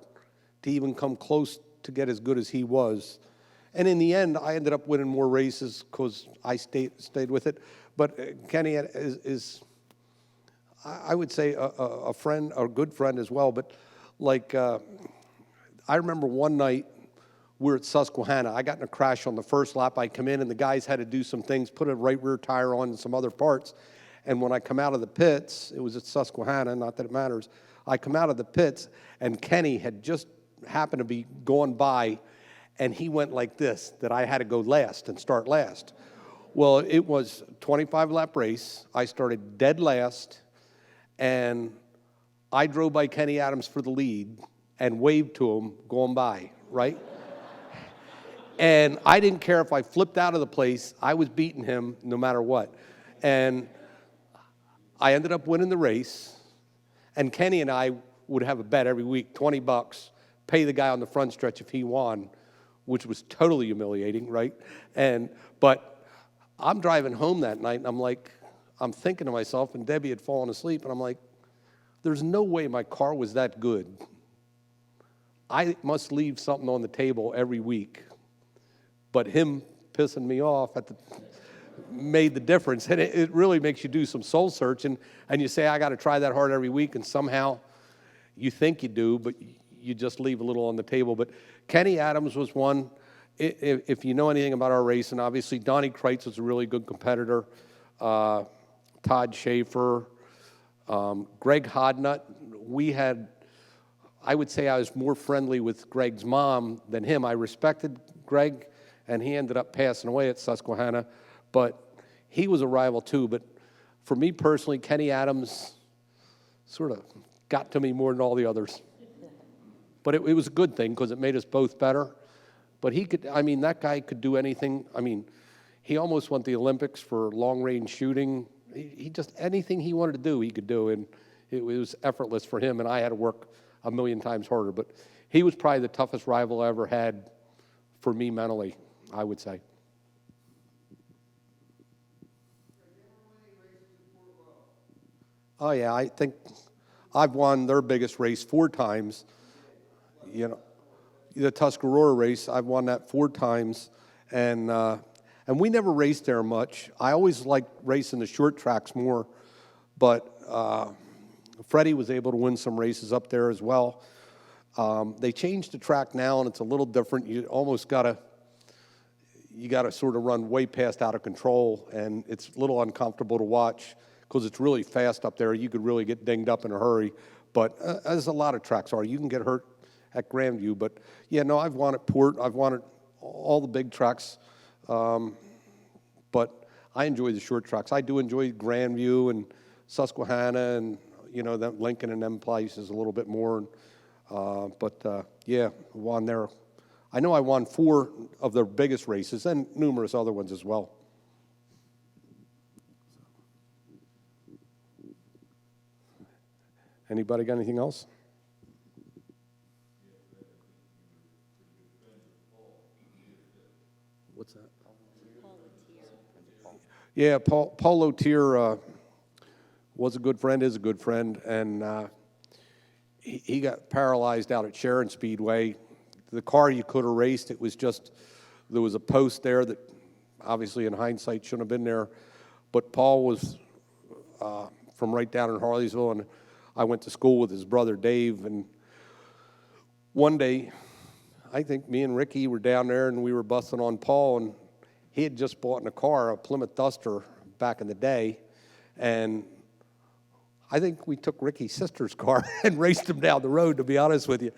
to even come close to get as good as he was. And in the end, I ended up winning more races because I stayed with it. But Kenny is, I would say, a friend, a good friend as well. But like, I remember one night, we were at Susquehanna. I got in a crash on the first lap. I come in, and the guys had to do some things, put a right rear tire on and some other parts. And when I come out of the pits, it was at Susquehanna, not that it matters. I come out of the pits, and Kenny had just happened to be going by, and he went like this, that I had to go last and start last. Well, it was a 25-lap race. I started dead last, and I drove by Kenny Adams for the lead and waved to him going by, right? And I didn't care if I flipped out of the place. I was beating him no matter what. And I ended up winning the race. And Kenny and I would have a bet every week, $20, pay the guy on the front stretch if he won, which was totally humiliating, right? But I'm driving home that night, and I'm thinking to myself, and Debbie had fallen asleep, and I'm like, there's no way my car was that good. I must leave something on the table every week. But him pissing me off made the difference. And it really makes you do some soul searching. And you say, I got to try that hard every week. And somehow you think you do, but you just leave a little on the table. But Kenny Adams was one. If you know anything about our racing, obviously Donnie Kreitz was a really good competitor. Todd Schaefer, Greg Hodnut. I would say I was more friendly with Greg's mom than him. I respected Greg, and he ended up passing away at Susquehanna, but he was a rival too. But for me personally, Kenny Adams sort of got to me more than all the others. But it was a good thing because it made us both better. But that guy could do anything. He almost won the Olympics for long-range shooting. He just, anything he wanted to do, he could do, and it was effortless for him, and I had to work a million times harder. But he was probably the toughest rival I ever had for me mentally, I would say. Oh, yeah, I think I've won their biggest race 4 times. The Tuscarora race, I've won that 4 times, and we never raced there much. I always liked racing the short tracks more, but Freddie was able to win some races up there as well. They changed the track now, and it's a little different. You almost gotta sort of run way past out of control, and it's a little uncomfortable to watch because it's really fast up there. You could really get dinged up in a hurry, but as a lot of tracks are, you can get hurt at Grandview. But yeah, no, I've won at Port. I've won at all the big tracks. But I enjoy the short tracks. I do enjoy Grandview and Susquehanna and, that Lincoln and them places a little bit more. Yeah, won there. I know I won 4 of their biggest races and numerous other ones as well. Anybody got anything else? What's that? Yeah, Paul Lotier was a good friend, is a good friend, and he got paralyzed out at Sharon Speedway. The car you could have raced, it was just, there was a post there that obviously in hindsight shouldn't have been there, but Paul was from right down in Harleysville, and I went to school with his brother Dave, and one day, I think me and Ricky were down there and we were busting on Paul, and he had just bought in a car, a Plymouth Duster back in the day, and I think we took Ricky's sister's car and raced him down the road, to be honest with you.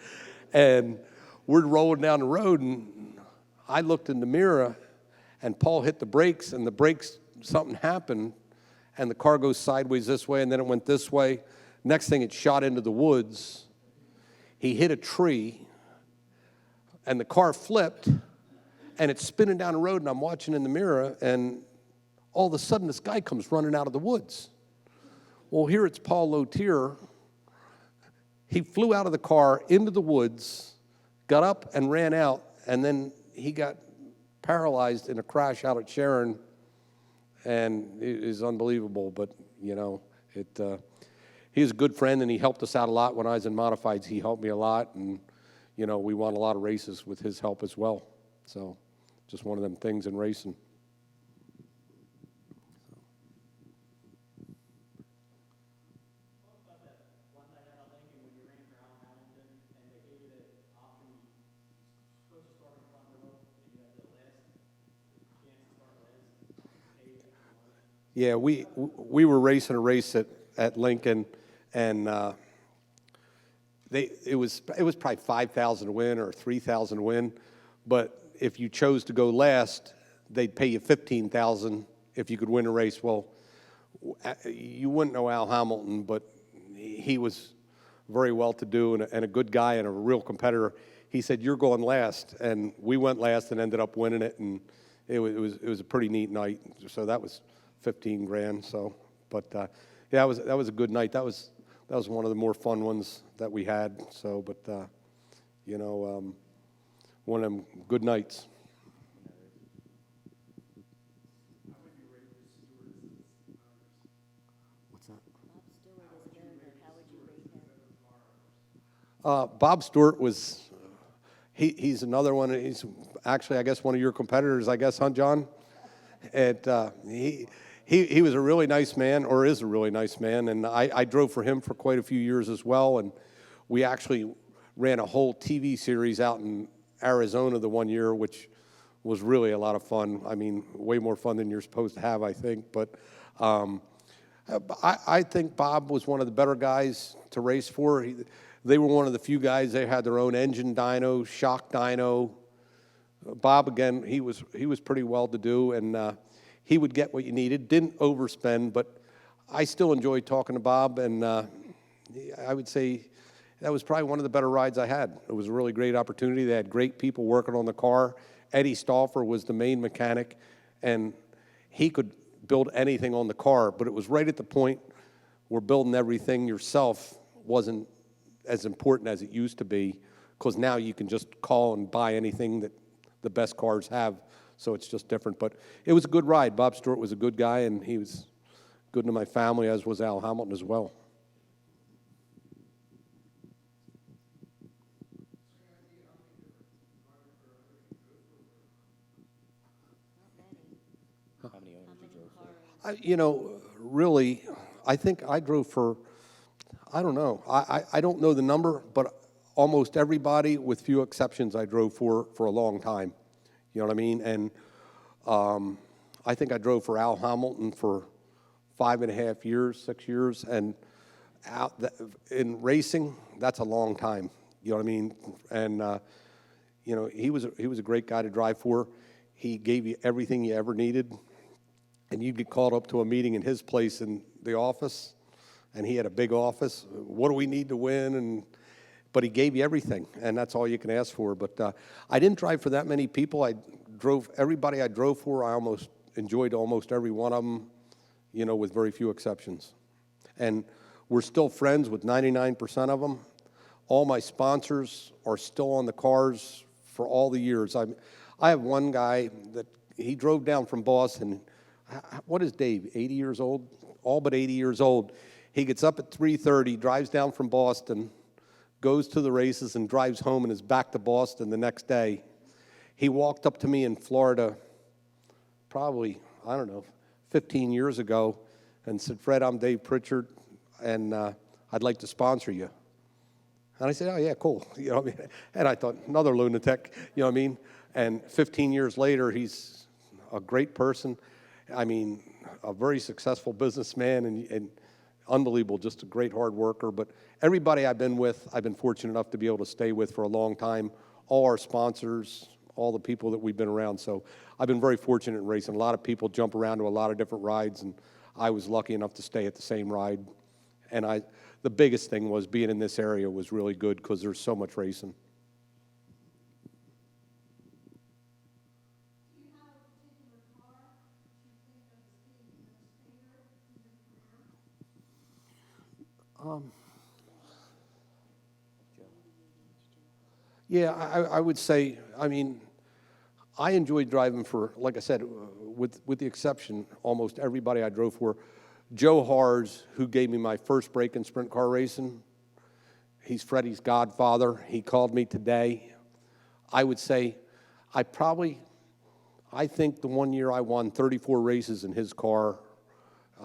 And we're rolling down the road, and I looked in the mirror, and Paul hit the brakes, and the brakes, something happened, and the car goes sideways this way, and then it went this way. Next thing, it shot into the woods. He hit a tree, and the car flipped, and it's spinning down the road, and I'm watching in the mirror, and all of a sudden, this guy comes running out of the woods. Well, here it's Paul Lotier. He flew out of the car into the woods, got up and ran out, and then he got paralyzed in a crash out at Sharon, and it is unbelievable, but, he was a good friend, and he helped us out a lot when I was in modifieds. He helped me a lot, and, we won a lot of races with his help as well. So just one of them things in racing. Yeah, we were racing a race at Lincoln, and it was probably 5,000 to win or 3,000 to win, but if you chose to go last, they'd pay you 15,000 if you could win a race. Well, you wouldn't know Al Hamilton, but he was very well-to-do and a good guy and a real competitor. He said, "You're going last," and we went last and ended up winning it, and it was a pretty neat night. So that was 15 grand. So, but yeah, that was a good night. That was one of the more fun ones that we had. So, but one of them good nights. What's that? Bob Stewart was. He's another one. He's actually, I guess, one of your competitors. I guess, huh, John? And he was a really nice man, or is a really nice man, and I drove for him for quite a few years as well, and we actually ran a whole TV series out in Arizona the one year, which was really a lot of fun. I mean, way more fun than you're supposed to have, I think. But I think Bob was one of the better guys to race for. They were one of the few guys, they had their own engine dyno, shock dyno. Bob, again, he was pretty well-to-do, and he would get what you needed. Didn't overspend, but I still enjoyed talking to Bob, and I would say that was probably one of the better rides I had. It was a really great opportunity. They had great people working on the car. Eddie Stauffer was the main mechanic, and he could build anything on the car, but it was right at the point where building everything yourself wasn't as important as it used to be, because now you can just call and buy anything that the best cars have, so it's just different. But it was a good ride. Bob Stewart was a good guy, and he was good to my family, as was Al Hamilton as well. How many owners you drove for? You know, really, I think I drove for, I don't know. I don't know the number, but almost everybody, with few exceptions, I drove for a long time. You know what I mean? And I think I drove for Al Hamilton for 5.5 years, 6 years. And in racing, that's a long time. You know what I mean? And, you know, he was a great guy to drive for. He gave you everything you ever needed. And you'd get called up to a meeting in his place in the office, and he had a big office. What do we need to win? But he gave you everything, and that's all you can ask for. But I didn't drive for that many people. Everybody I drove for, I almost enjoyed almost every one of them, you know, with very few exceptions. And we're still friends with 99% of them. All my sponsors are still on the cars for all the years. I have one guy that he drove down from Boston. What is Dave, 80 years old? All but 80 years old. He gets up at 3:30, drives down from Boston, goes to the races, and drives home and is back to Boston the next day. He walked up to me in Florida probably, I don't know, 15 years ago and said, "Fred, I'm Dave Pritchard, and I'd like to sponsor you." And I said, "Oh, yeah, cool." You know what I mean? And I thought, another lunatic, you know what I mean? And 15 years later, he's a great person. I mean, a very successful businessman and unbelievable, just a great hard worker. But everybody I've been with, I've been fortunate enough to be able to stay with for a long time. All our sponsors, all the people that we've been around. So I've been very fortunate in racing. A lot of people jump around to a lot of different rides, and I was lucky enough to stay at the same ride. And the biggest thing was being in this area was really good because there's so much racing. Yeah, I would say, I mean, I enjoyed driving for, like I said, with the exception, almost everybody I drove for. Joe Hars, who gave me my first break in sprint car racing, he's Freddie's godfather. He called me today. I would say, I think the one year I won 34 races in his car.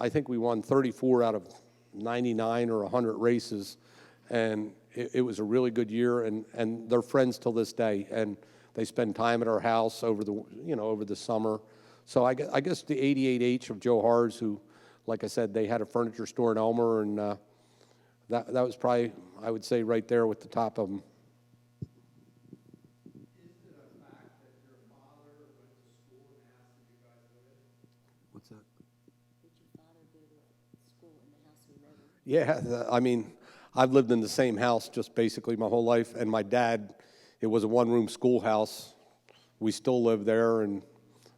I think we won 34 out of 99 or 100 races, and it was a really good year, and they're friends till this day, and they spend time at our house over the summer. So I guess the 88H of Joe Hars, who, like I said, they had a furniture store in Elmer, and that was probably, I would say, right there with the top of them. What's that? Did your father go to school in the house we live in? Yeah, I mean, I've lived in the same house just basically my whole life, and my dad, it was a one-room schoolhouse. We still live there, and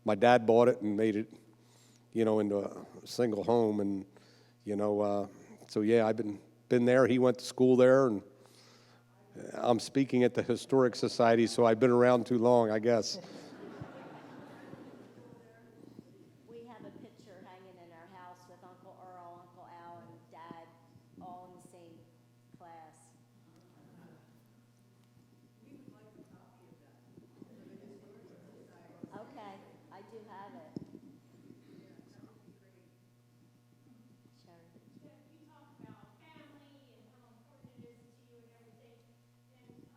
my dad bought it and made it, into a single home, and, so yeah, I've been there. He went to school there, and I'm speaking at the Historic Society, so I've been around too long, I guess. We have a picture hanging in our house with Uncle Earl, Uncle Al, and Dad, all in the same class. Okay, I do have it. Sure. You talk about family and how important it is to you and everything. And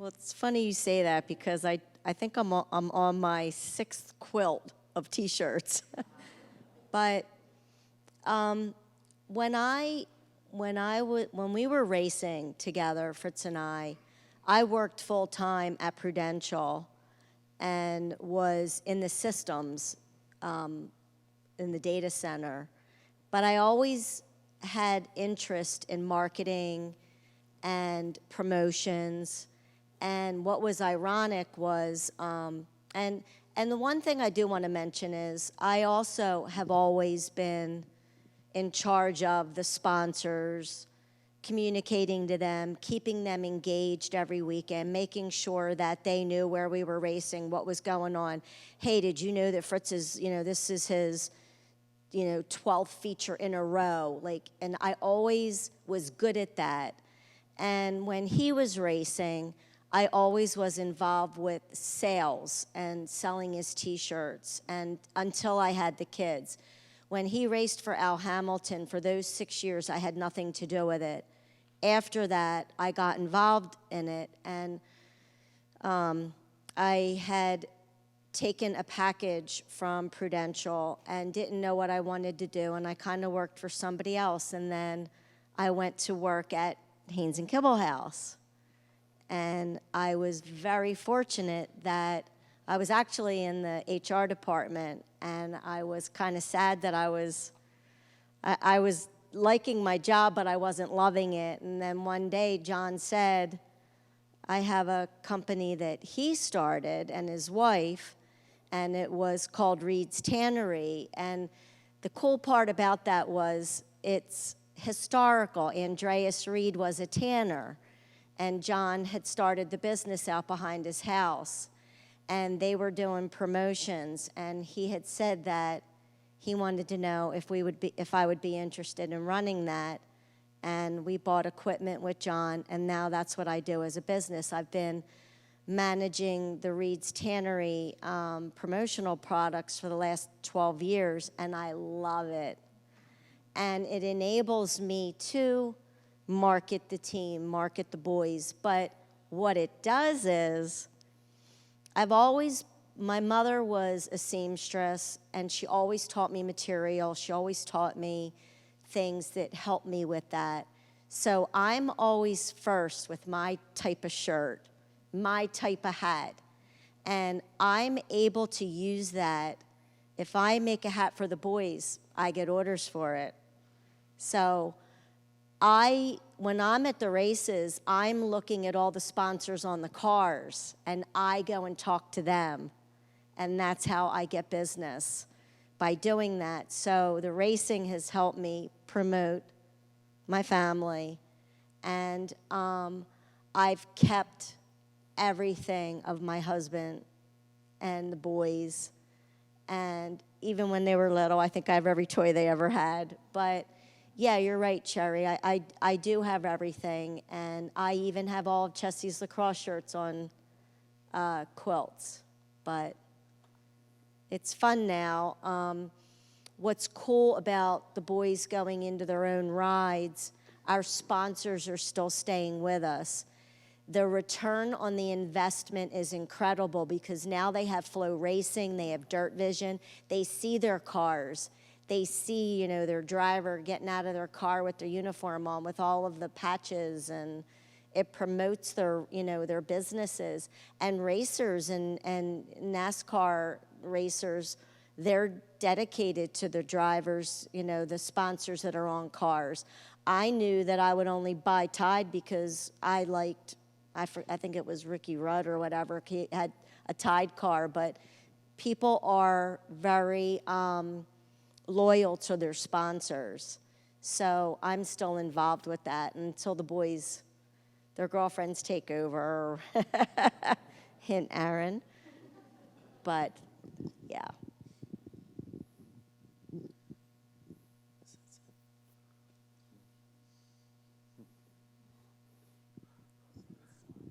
Well, it's funny you say that because I think I'm on my 6th quilt of T-shirts. But when we were racing together, Fritz and I worked full time at Prudential and was in the systems in the data center. But I always had interest in marketing and promotions. And what was ironic was, and the one thing I do want to mention is I also have always been in charge of the sponsors, communicating to them, keeping them engaged every weekend, making sure that they knew where we were racing, what was going on. Hey, did you know that Fritz is, this is his, 12th feature in a row? And I always was good at that. And when he was racing, I always was involved with sales and selling his T-shirts, and until I had the kids. When he raced for Al Hamilton, for those 6 years, I had nothing to do with it. After that, I got involved in it, and I had taken a package from Prudential and didn't know what I wanted to do, and I kind of worked for somebody else, and then I went to work at Haynes and Kibble House. And I was very fortunate that I was actually in the HR department, and I was kind of sad that I was liking my job, but I wasn't loving it. And then one day, John said, I have a company that he started and his wife, and it was called Reed's Tannery. And the cool part about that was it's historical. Andreas Reed was a tanner, and John had started the business out behind his house, and they were doing promotions, and he had said that he wanted to know if I would be interested in running that, and we bought equipment with John, and now that's what I do as a business. I've been managing the Reed's Tannery promotional products for the last 12 years, and I love it. And it enables me to market the team, market the boys. But what it does is, my mother was a seamstress, and she always taught me material. She always taught me things that helped me with that. So I'm always first with my type of shirt, my type of hat. And I'm able to use that. If I make a hat for the boys, I get orders for it. So when I'm at the races, I'm looking at all the sponsors on the cars, and I go and talk to them. And that's how I get business, by doing that. So the racing has helped me promote my family, and I've kept everything of my husband and the boys. And even when they were little, I think I have every toy they ever had. But yeah, you're right, Cherry. I do have everything, and I even have all of Chessie's lacrosse shirts on quilts. But it's fun now. What's cool about the boys going into their own rides, our sponsors are still staying with us. The return on the investment is incredible because now they have Flow Racing, they have Dirt Vision, they see their cars. They see, their driver getting out of their car with their uniform on with all of the patches, and it promotes their, their businesses. And racers and NASCAR racers, they're dedicated to the drivers, the sponsors that are on cars. I knew that I would only buy Tide because I liked, I think it was Ricky Rudd or whatever, he had a Tide car, but people are very loyal to their sponsors. So I'm still involved with that until the boys, their girlfriends take over. Hint, Aaron. But yeah.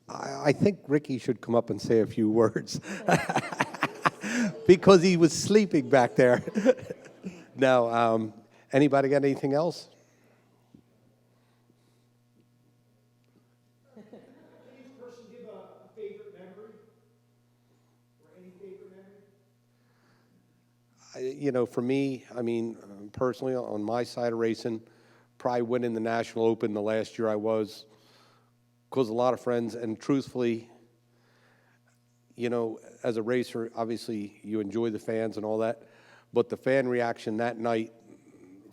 I think Ricky should come up and say a few words because he was sleeping back there. No, anybody got anything else? Each person give a you know, for me, I mean, personally, on my side of racing, probably winning the National Open the last year I was, caused a lot of friends, and truthfully, you know, as a racer, obviously you enjoy the fans and all that, but the fan reaction that night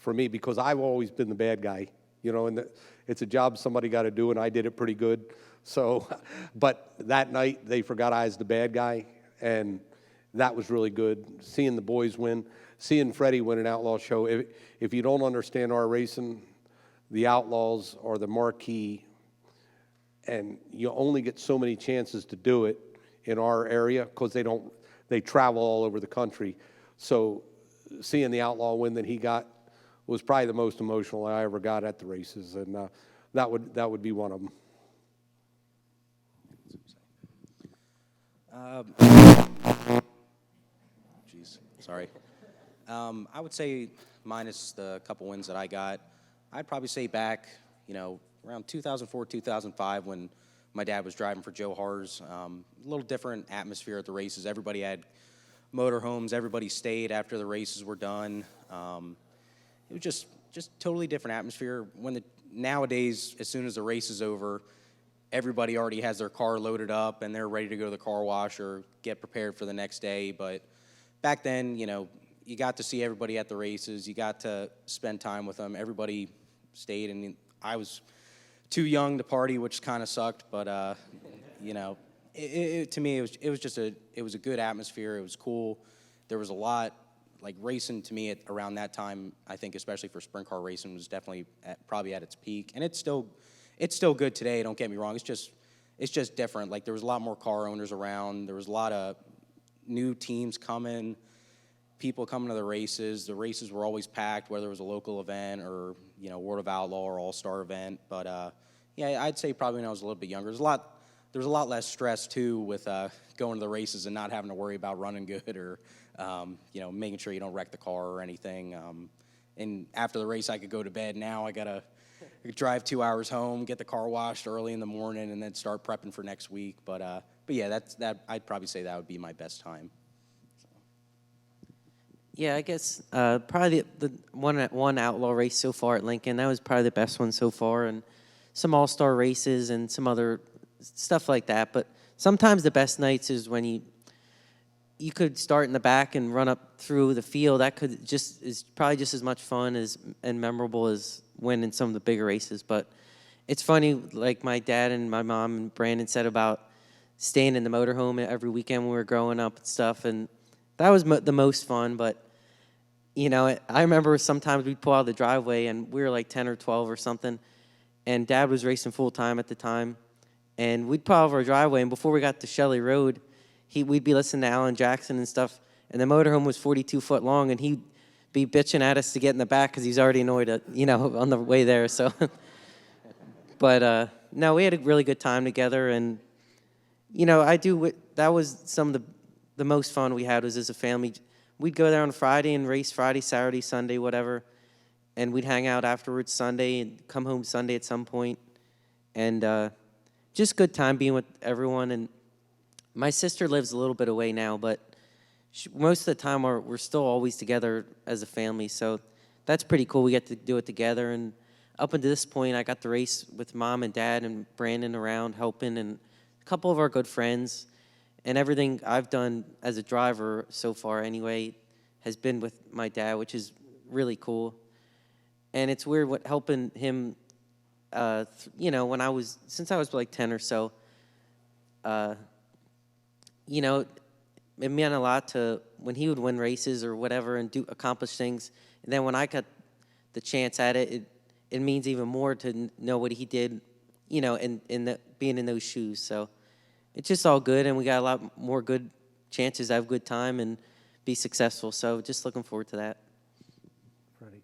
for me, because I've always been the bad guy, you know, and it's a job somebody got to do, and I did it pretty good. So, but that night they forgot I was the bad guy, and that was really good. Seeing the boys win, seeing Freddie win an outlaw show. If you don't understand our racing, the Outlaws are the marquee, and you only get so many chances to do it in our area because they travel all over the country. So seeing the Outlaw win that he got was probably the most emotional I ever got at the races, and that would be one of them. Jeez, sorry. I would say minus the couple wins that I got, I'd probably say back, you know, around 2004, 2005 when my dad was driving for Joe Hars. A little different atmosphere at the races. Everybody had motorhomes. Everybody stayed after the races were done. It was just totally different atmosphere. Nowadays, as soon as the race is over, everybody already has their car loaded up and they're ready to go to the car wash or get prepared for the next day. But back then, you know, you got to see everybody at the races. You got to spend time with them. Everybody stayed, and I was too young to party, which kind of sucked. But you know, to me, it was a good atmosphere. It was cool. There was a lot, like racing to me around that time. I think especially for sprint car racing was definitely probably at its peak, and it's still good today. Don't get me wrong. It's just different. Like there was a lot more car owners around. There was a lot of new teams coming. People coming to the races. The races were always packed, whether it was a local event or, you know, World of Outlaw or All-Star event. But yeah, I'd say probably when I was a little bit younger, there was a lot less stress too with going to the races and not having to worry about running good or you know, making sure you don't wreck the car or anything. And after the race, I could go to bed. Now I gotta drive 2 hours home, get the car washed early in the morning, and then start prepping for next week. But yeah, I'd probably say that would be my best time. Yeah, I guess probably the one outlaw race so far at Lincoln, that was probably the best one so far, and some all-star races and some other stuff like that. But sometimes the best nights is when you could start in the back and run up through the field. That is probably just as much fun and memorable as winning some of the bigger races. But it's funny, like my dad and my mom and Brandon said about staying in the motorhome every weekend when we were growing up and stuff, and that was the most fun. But you know, I remember sometimes we'd pull out of the driveway and we were like 10 or 12 or something, and Dad was racing full time at the time, and we'd pull out of our driveway, and before we got to Shelley Road, we'd be listening to Alan Jackson and stuff, and the motorhome was 42 foot long, and he'd be bitching at us to get in the back because he's already annoyed, you know, on the way there. So, but no, we had a really good time together, and you know, that was some of the most fun we had was as a family. We'd go there on Friday and race Friday, Saturday, Sunday, whatever, and we'd hang out afterwards Sunday and come home Sunday at some point, and just good time being with everyone. And my sister lives a little bit away now, but most of the time we're still always together as a family, so that's pretty cool. We get to do it together, and up until this point, I got to race with Mom and Dad and Brandon around helping, and a couple of our good friends. And everything I've done as a driver so far anyway has been with my dad, which is really cool. And it's weird helping him, you know, since I was like 10 or so, you know, it meant a lot to when he would win races or whatever and accomplish things. And then when I got the chance at it, it means even more to know what he did, you know, being in those shoes. So it's just all good, and we got a lot more good chances to have a good time and be successful. So just looking forward to that. Freddie.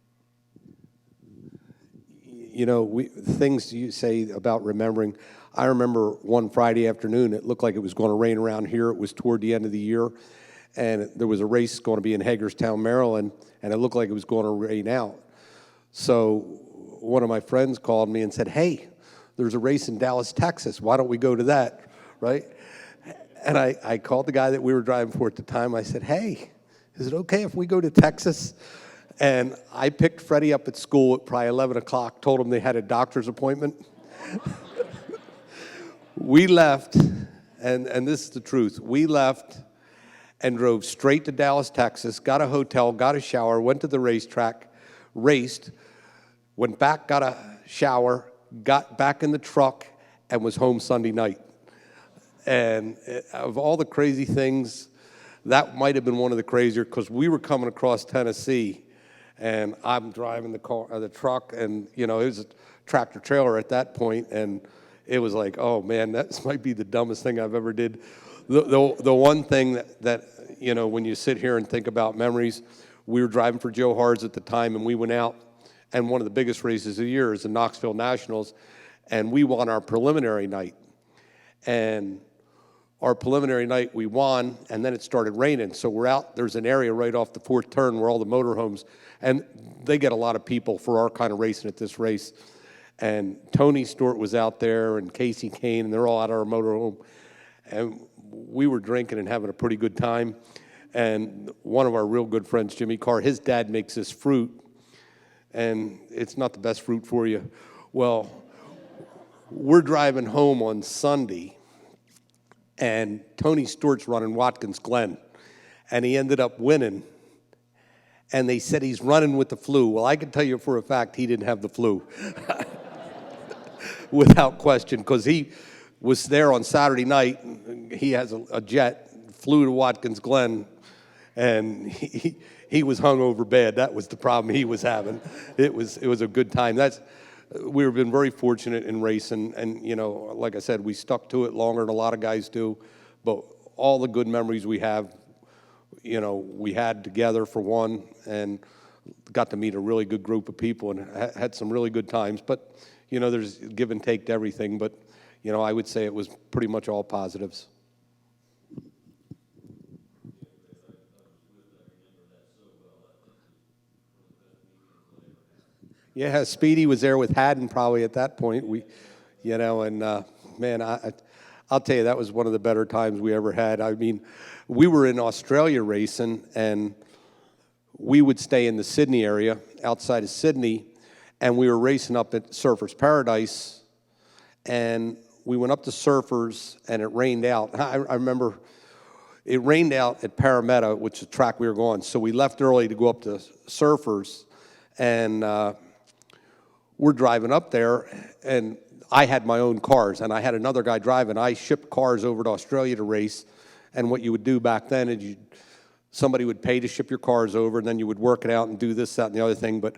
You know, things you say about remembering. I remember one Friday afternoon, it looked like it was going to rain around here. It was toward the end of the year, and there was a race going to be in Hagerstown, Maryland, and it looked like it was going to rain out. So one of my friends called me and said, hey, there's a race in Dallas, Texas. Why don't we go to that? Right? And I called the guy that we were driving for at the time. I said, hey, is it okay if we go to Texas? And I picked Freddie up at school at probably 11 o'clock, told him they had a doctor's appointment. We left, and this is the truth, we left and drove straight to Dallas, Texas, got a hotel, got a shower, went to the racetrack, raced, went back, got a shower, got back in the truck, and was home Sunday night. And of all the crazy things, that might have been one of the crazier, because we were coming across Tennessee, and I'm driving the truck, and it was a tractor trailer at that point, and it was like, oh man, that might be the dumbest thing I've ever did. The one thing that when you sit here and think about memories, we were driving for Joe Hards at the time, and we went out, and one of the biggest races of the year is the Knoxville Nationals, and we won our preliminary night. And our preliminary night, we won, and then it started raining. So we're out, there's an area right off the fourth turn where all the motorhomes, and they get a lot of people for our kind of racing at this race. And Tony Stewart was out there, and Casey Kane, and they're all out of our motorhome. And we were drinking and having a pretty good time. And one of our real good friends, Jimmy Carr, his dad makes this fruit, and it's not the best fruit for you. Well, we're driving home on Sunday, and Tony Stewart's running Watkins Glen, and he ended up winning. And they said he's running with the flu. Well, I can tell you for a fact he didn't have the flu, without question, because he was there on Saturday night. He has a jet, flew to Watkins Glen, and he was hungover bad. That was the problem he was having. It was a good time. We've been very fortunate in racing, and like I said, we stuck to it longer than a lot of guys do. But all the good memories we have, we had together for one, and got to meet a really good group of people and had some really good times. But there's give and take to everything. But I would say it was pretty much all positives. Yeah, Speedy was there with Haddon probably at that point. Man, I'll tell you, that was one of the better times we ever had. I mean, we were in Australia racing, and we would stay in the Sydney area, outside of Sydney, and we were racing up at Surfers Paradise, and we went up to Surfers, and it rained out. I remember it rained out at Parramatta, which is the track we were going, so we left early to go up to Surfers, and we're driving up there, and I had my own cars, and I had another guy driving. I shipped cars over to Australia to race, and what you would do back then is somebody would pay to ship your cars over, and then you would work it out and do this, that, and the other thing. But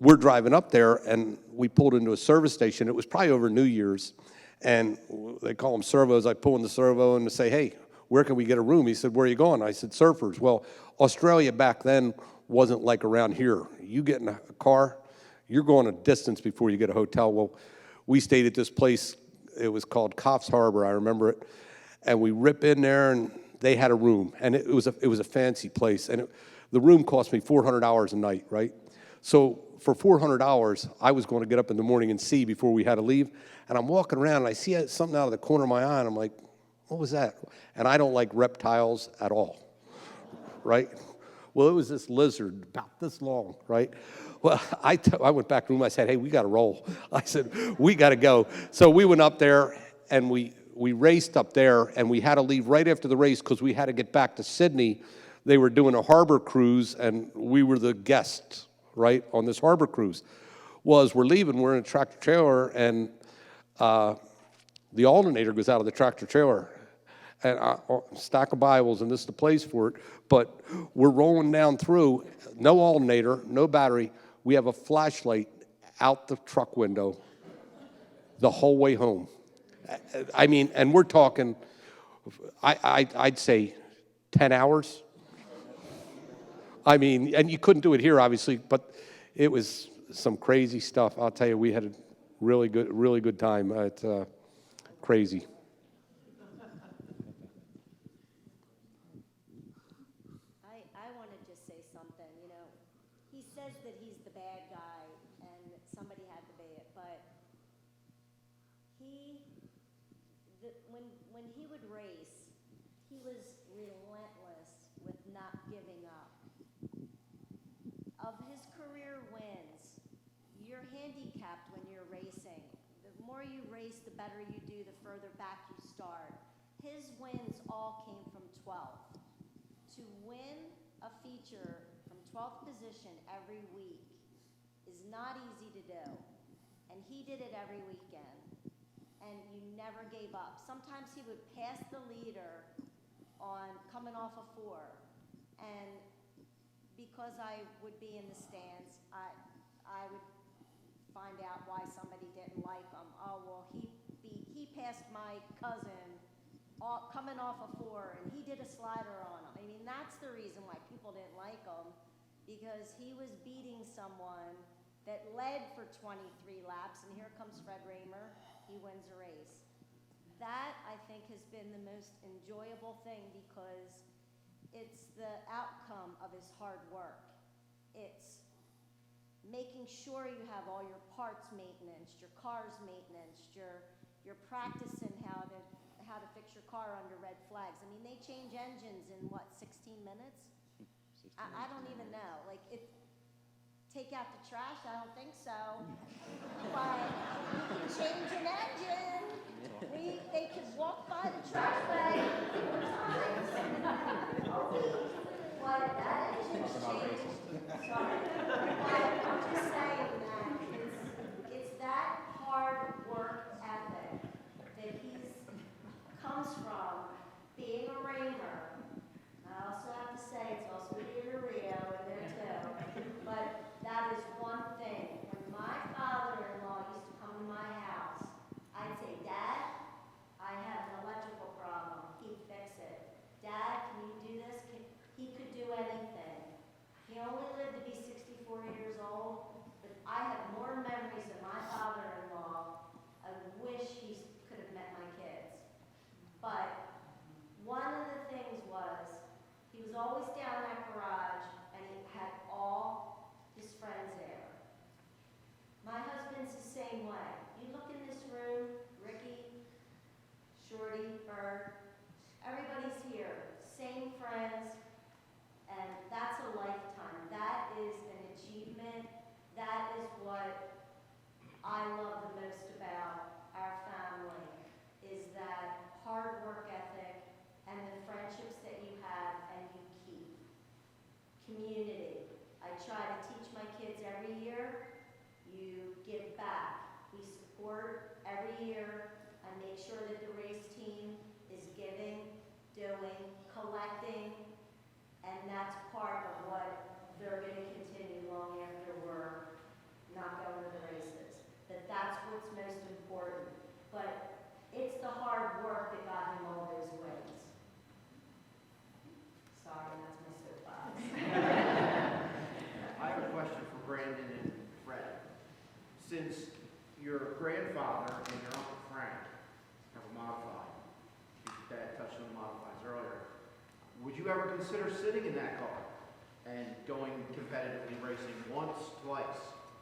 we're driving up there, and we pulled into a service station. It was probably over New Year's, and they call them servos. I pull in the servo and say, hey, where can we get a room? He said, where are you going? I said, Surfers. Well, Australia back then wasn't like around here. You get in a car, you're going a distance before you get a hotel. Well, we stayed at this place. It was called Coffs Harbor. I remember it. And we rip in there, and they had a room. And it was a fancy place. And the room cost me $400 a night, right? So for $400, I was going to get up in the morning and see before we had to leave. And I'm walking around, and I see something out of the corner of my eye, and I'm like, what was that? And I don't like reptiles at all, right? Well, it was this lizard about this long, right? Well, I went back to the room. I said, hey, we got to roll. I said, we got to go. So we went up there, and we raced up there, and we had to leave right after the race because we had to get back to Sydney. They were doing a harbor cruise, and we were the guests, right, on this harbor cruise. Well, as we're leaving, we're in a tractor trailer, and the alternator goes out of the tractor trailer. And a stack of Bibles, and this is the place for it. But we're rolling down through, no alternator, no battery. We have a flashlight out the truck window the whole way home. I mean, and we're talking, I'd say 10 hours. I mean, and you couldn't do it here, obviously, but it was some crazy stuff. I'll tell you, we had a really good time. It's crazy. I want to just say something. He says that he's the bad guy and somebody had to be it, but when he would race, he was relentless with not giving up. Of his career wins, you're handicapped when you're racing. The more you race, the better you do, the further back you start. His wins all came from 12th. To win a feature from 12th position every week is not easy to do. And he did it every weekend. And you never gave up. Sometimes he would pass the leader on coming off a 4. And because I would be in the stands, I would find out why somebody didn't like him. Oh, well, he passed my cousin coming off a 4, and he did a slider on him. I mean, that's the reason why people didn't like him, because he was beating someone that led for 23 laps, and here comes Fred Rahmer. He wins a race. That, I think, has been the most enjoyable thing, because it's the outcome of his hard work. It's making sure you have all your parts maintenance, your car's maintenance, you're practicing how to fix your car under red flags. I mean, they change engines in what, 16 minutes? I don't even know. Like, take out the trash, I don't think so. But we can change an engine. They could walk by the trash bag 4 times. But that engine's changed. Sorry. But I'm just saying that it's that hard work ethic that comes from being a Rahmer. I also have to say it's also being a Rio in there too. But that is one thing. When my father-in-law used to come to my house, I'd say, Dad, I have an electrical problem. He'd fix it. Dad, can you do this? He could do anything. He only lived to be 64 years old, but I have more memories of my father-in-law. I wish he could have met my kids. But one of the things was, he was always down in that garage, and he had all his friends there. My husband's the same way. You look in this room, Ricky, Shorty, Bird, everybody's here, same friends, and that's a lifetime. That is an achievement. That is what I love the most about our family, is that hard work ethic and the friendships that you have and you keep. Community. I try to teach my kids every year, you give back. We support every year and make sure that the race team is giving, doing, collecting, and that's part of what they're going to continue long after we're not going to the races. That's what's most important. But it's the hard work that got him all those wins. Sorry, that's my soapbox. I have a question for Brandon and Fred. Since your grandfather and your Uncle Frank have a modified, your dad touched on the modifieds earlier, would you ever consider sitting in that car and going competitively racing once, twice,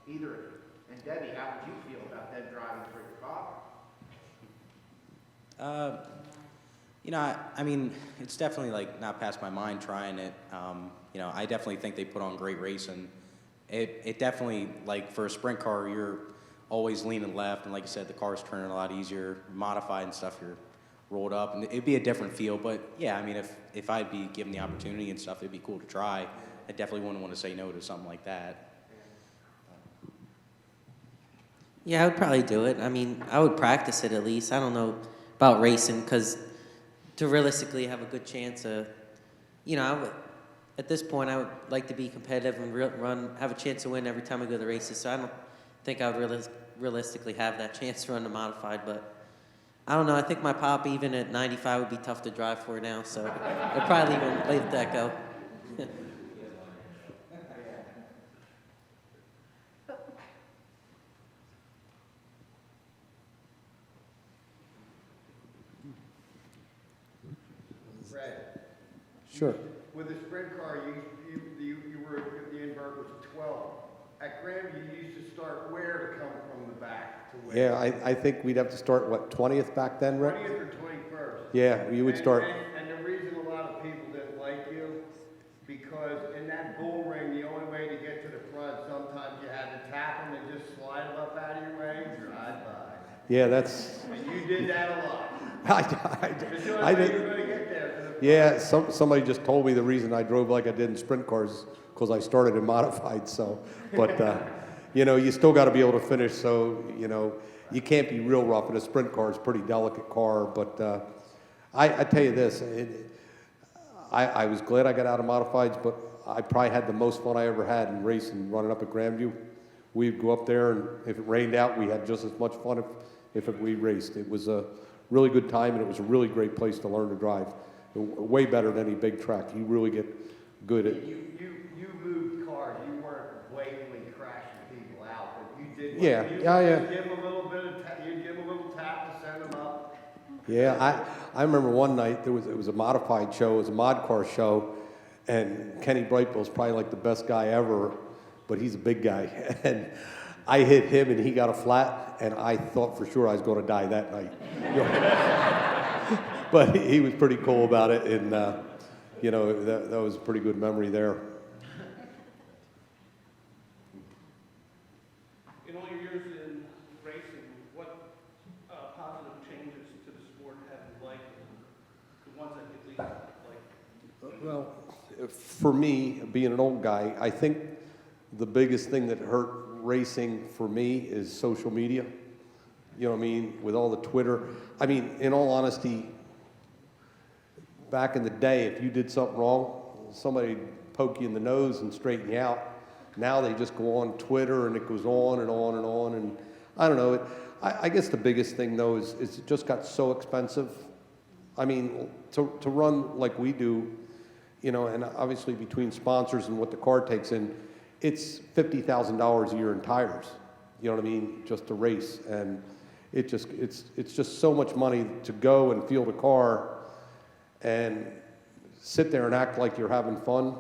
either of you? And Debbie, how would you feel about them driving for your father? I mean, it's definitely like not past my mind trying it. I definitely think they put on great racing. It definitely, like for a sprint car, you're always leaning left, and like you said, the car's turning a lot easier. Modified and stuff, you're rolled up, and it'd be a different feel. But yeah, I mean, if I'd be given the opportunity and stuff, it'd be cool to try. I definitely wouldn't want to say no to something like that. Yeah, I would probably do it. I mean, I would practice it at least. I don't know about racing, because to realistically have a good chance of, at this point, I would like to be competitive and have a chance to win every time I go to the races. So I don't think I would realistically have that chance to run the modified. But I don't know. I think my pop, even at 95, would be tough to drive for now. So I'd probably even let that go. Fred, Sure. with the sprint car, you were the invert was 12. At Graham, you used to start where to come from the back to where? Yeah, I think we'd have to start, 20th back then, Rick? 20th or 21st. Yeah, you would start. And the reason a lot of people didn't like you because in that bull ring, the only way to get to the front, sometimes you had to tap them and just slide them up out of your way and drive by. Yeah, that's. And you did that a lot. It's the I only way did. you're gonna get there to the front. Yeah, somebody just told me the reason I drove like I did in sprint cars because I started in modified. So, but you know, you still got to be able to finish. So, you know, you can't be real rough. And a sprint car is a pretty delicate car. But I tell you this, I was glad I got out of modifieds, but I probably had the most fun I ever had in racing, running up at Grandview. We'd go up there, and if it rained out, we had just as much fun if we raced. It was a really good time, and it was a really great place to learn to drive. Way better than any big track. You really get good at. You moved cars. You weren't blatantly crashing people out, but you did. Yeah, yeah. Give them a little bit of you give them a little tap to send them up. Yeah, I remember one night it was a modified show, it was a mod car show, and Kenny Brightbill's probably like the best guy ever, but he's a big guy, and I hit him and he got a flat, and I thought for sure I was going to die that night. You know? But he was pretty cool about it, and you know, that was a pretty good memory there. In all your years in racing, what positive changes to the sport have you liked, and the ones that you least like? Well, for me, being an old guy, I think the biggest thing that hurt racing for me is social media. You know what I mean? With all the Twitter. I mean, in all honesty, back in the day, if you did something wrong, somebody'd poke you in the nose and straighten you out. Now they just go on Twitter and it goes on and on and on. And I don't know. I guess the biggest thing, though, is it just got so expensive. I mean, to run like we do, you know, and obviously between sponsors and what the car takes in, it's $50,000 a year in tires. You know what I mean? Just to race. And it's just so much money to go and field a car and sit there and act like you're having fun,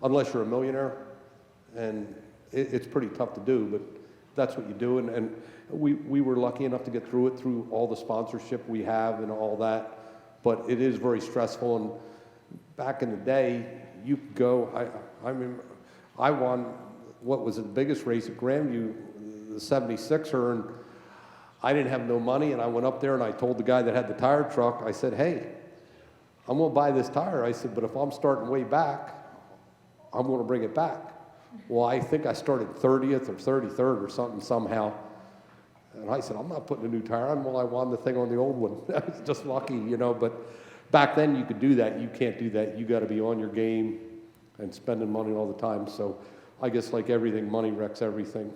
unless you're a millionaire. And it's pretty tough to do, but that's what you do. And we were lucky enough to get through it through all the sponsorship we have and all that. But it is very stressful. And back in the day, you could go, I remember, I won what was the biggest race at Grandview, the 76er, and I didn't have no money, and I went up there and I told the guy that had the tire truck, I said, hey, I'm going to buy this tire. I said, but if I'm starting way back, I'm going to bring it back. Well, I think I started 30th or 33rd or something somehow. And I said, I'm not putting a new tire on. Well, I won the thing on the old one. I was just lucky, you know. But back then you could do that. You can't do that. You got to be on your game and spending money all the time. So I guess like everything, money wrecks everything.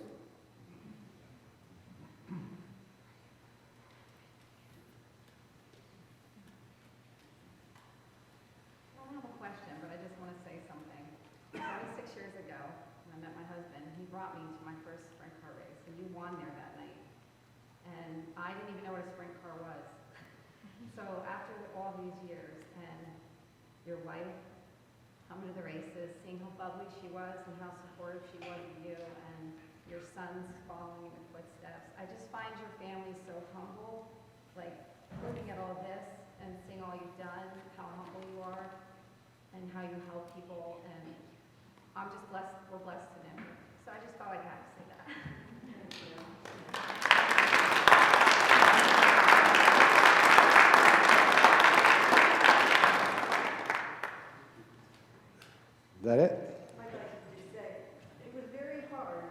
brought me to my first sprint car race, and you won there that night. And I didn't even know what a sprint car was. So after all these years, and your wife coming to the races, seeing how bubbly she was and how supportive she was of you, and your sons following in your footsteps, I just find your family so humble, like looking at all this and seeing all you've done, how humble you are, and how you help people, and I'm just blessed, we're blessed to know you. So I just thought I'd have to say that. Thank you. Is that it? I'd like to just say, it was very hard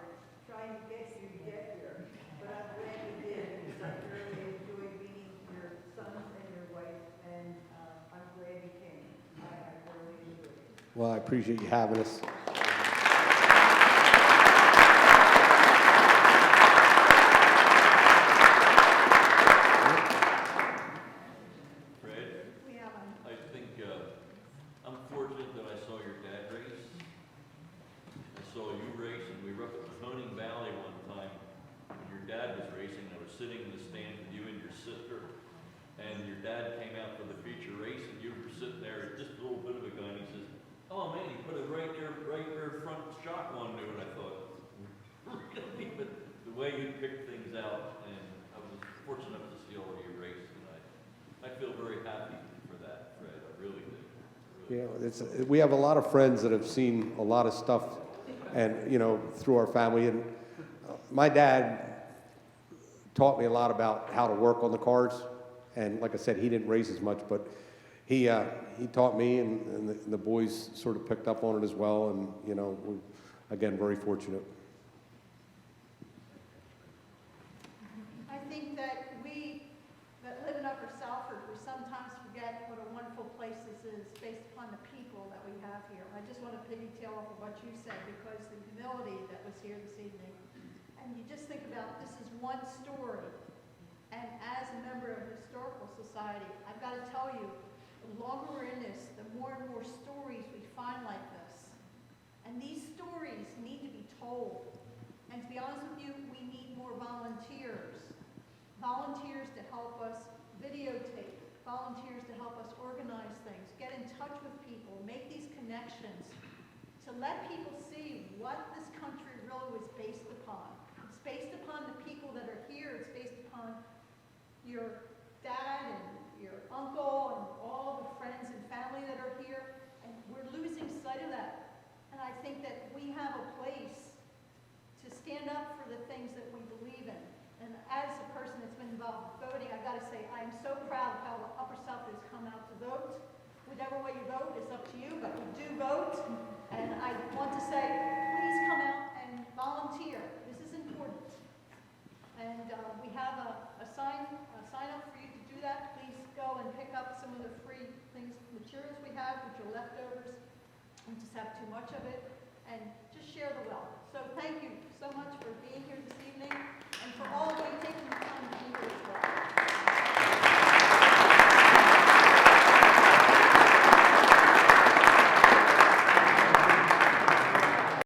trying to get you to get here, but I'm glad you did, because I really enjoyed meeting your sons and your wife, and I'm glad you came. I really enjoyed it. Well, I appreciate you having us. I think I'm fortunate that I saw your dad race. I saw you race, and we were up at Mahoning Valley one time when your dad was racing. I was sitting in the stand with you and your sister, and your dad came out for the feature race, and you were sitting there, just a little bit of a guy, and he says, "Oh man, he put it right there, right Yeah, we have a lot of friends that have seen a lot of stuff, and through our family. And my dad taught me a lot about how to work on the cars. And like I said, he didn't race as much, but he taught me, and the boys sort of picked up on it as well. And we're again very fortunate. I think that we that live in Upper Salford, we sometimes forget what a wonderful place this is based upon the people that we have here. I just want to pigtail off of what you said, because the humility that was here this evening. And you just think about, this is one story. And as a member of the Historical Society, I've got to tell you, the longer we're in this, the more and more stories we find like this. And these stories need to be told. And to be honest with you, we need more volunteers. Volunteers to help us videotape, volunteers to help us organize things, get in touch with people, make these connections, to let people see what this country really was based upon. It's based upon the people that are here. It's based upon your dad and your uncle and all the friends and family that are here. And we're losing sight of that. And I think that we have a place to stand up for the things that we believe in. And as a person that's been involved in voting, I've got to say, I'm so proud of how Upper Salford has come out to vote. Whichever way you vote is up to you, but we do vote. And I want to say, please come out and volunteer. This is important. And we have a sign up for you to do that. Please go and pick up some of the free materials we have, which are leftovers. We just have too much of it. And just share the wealth. So thank you so much for being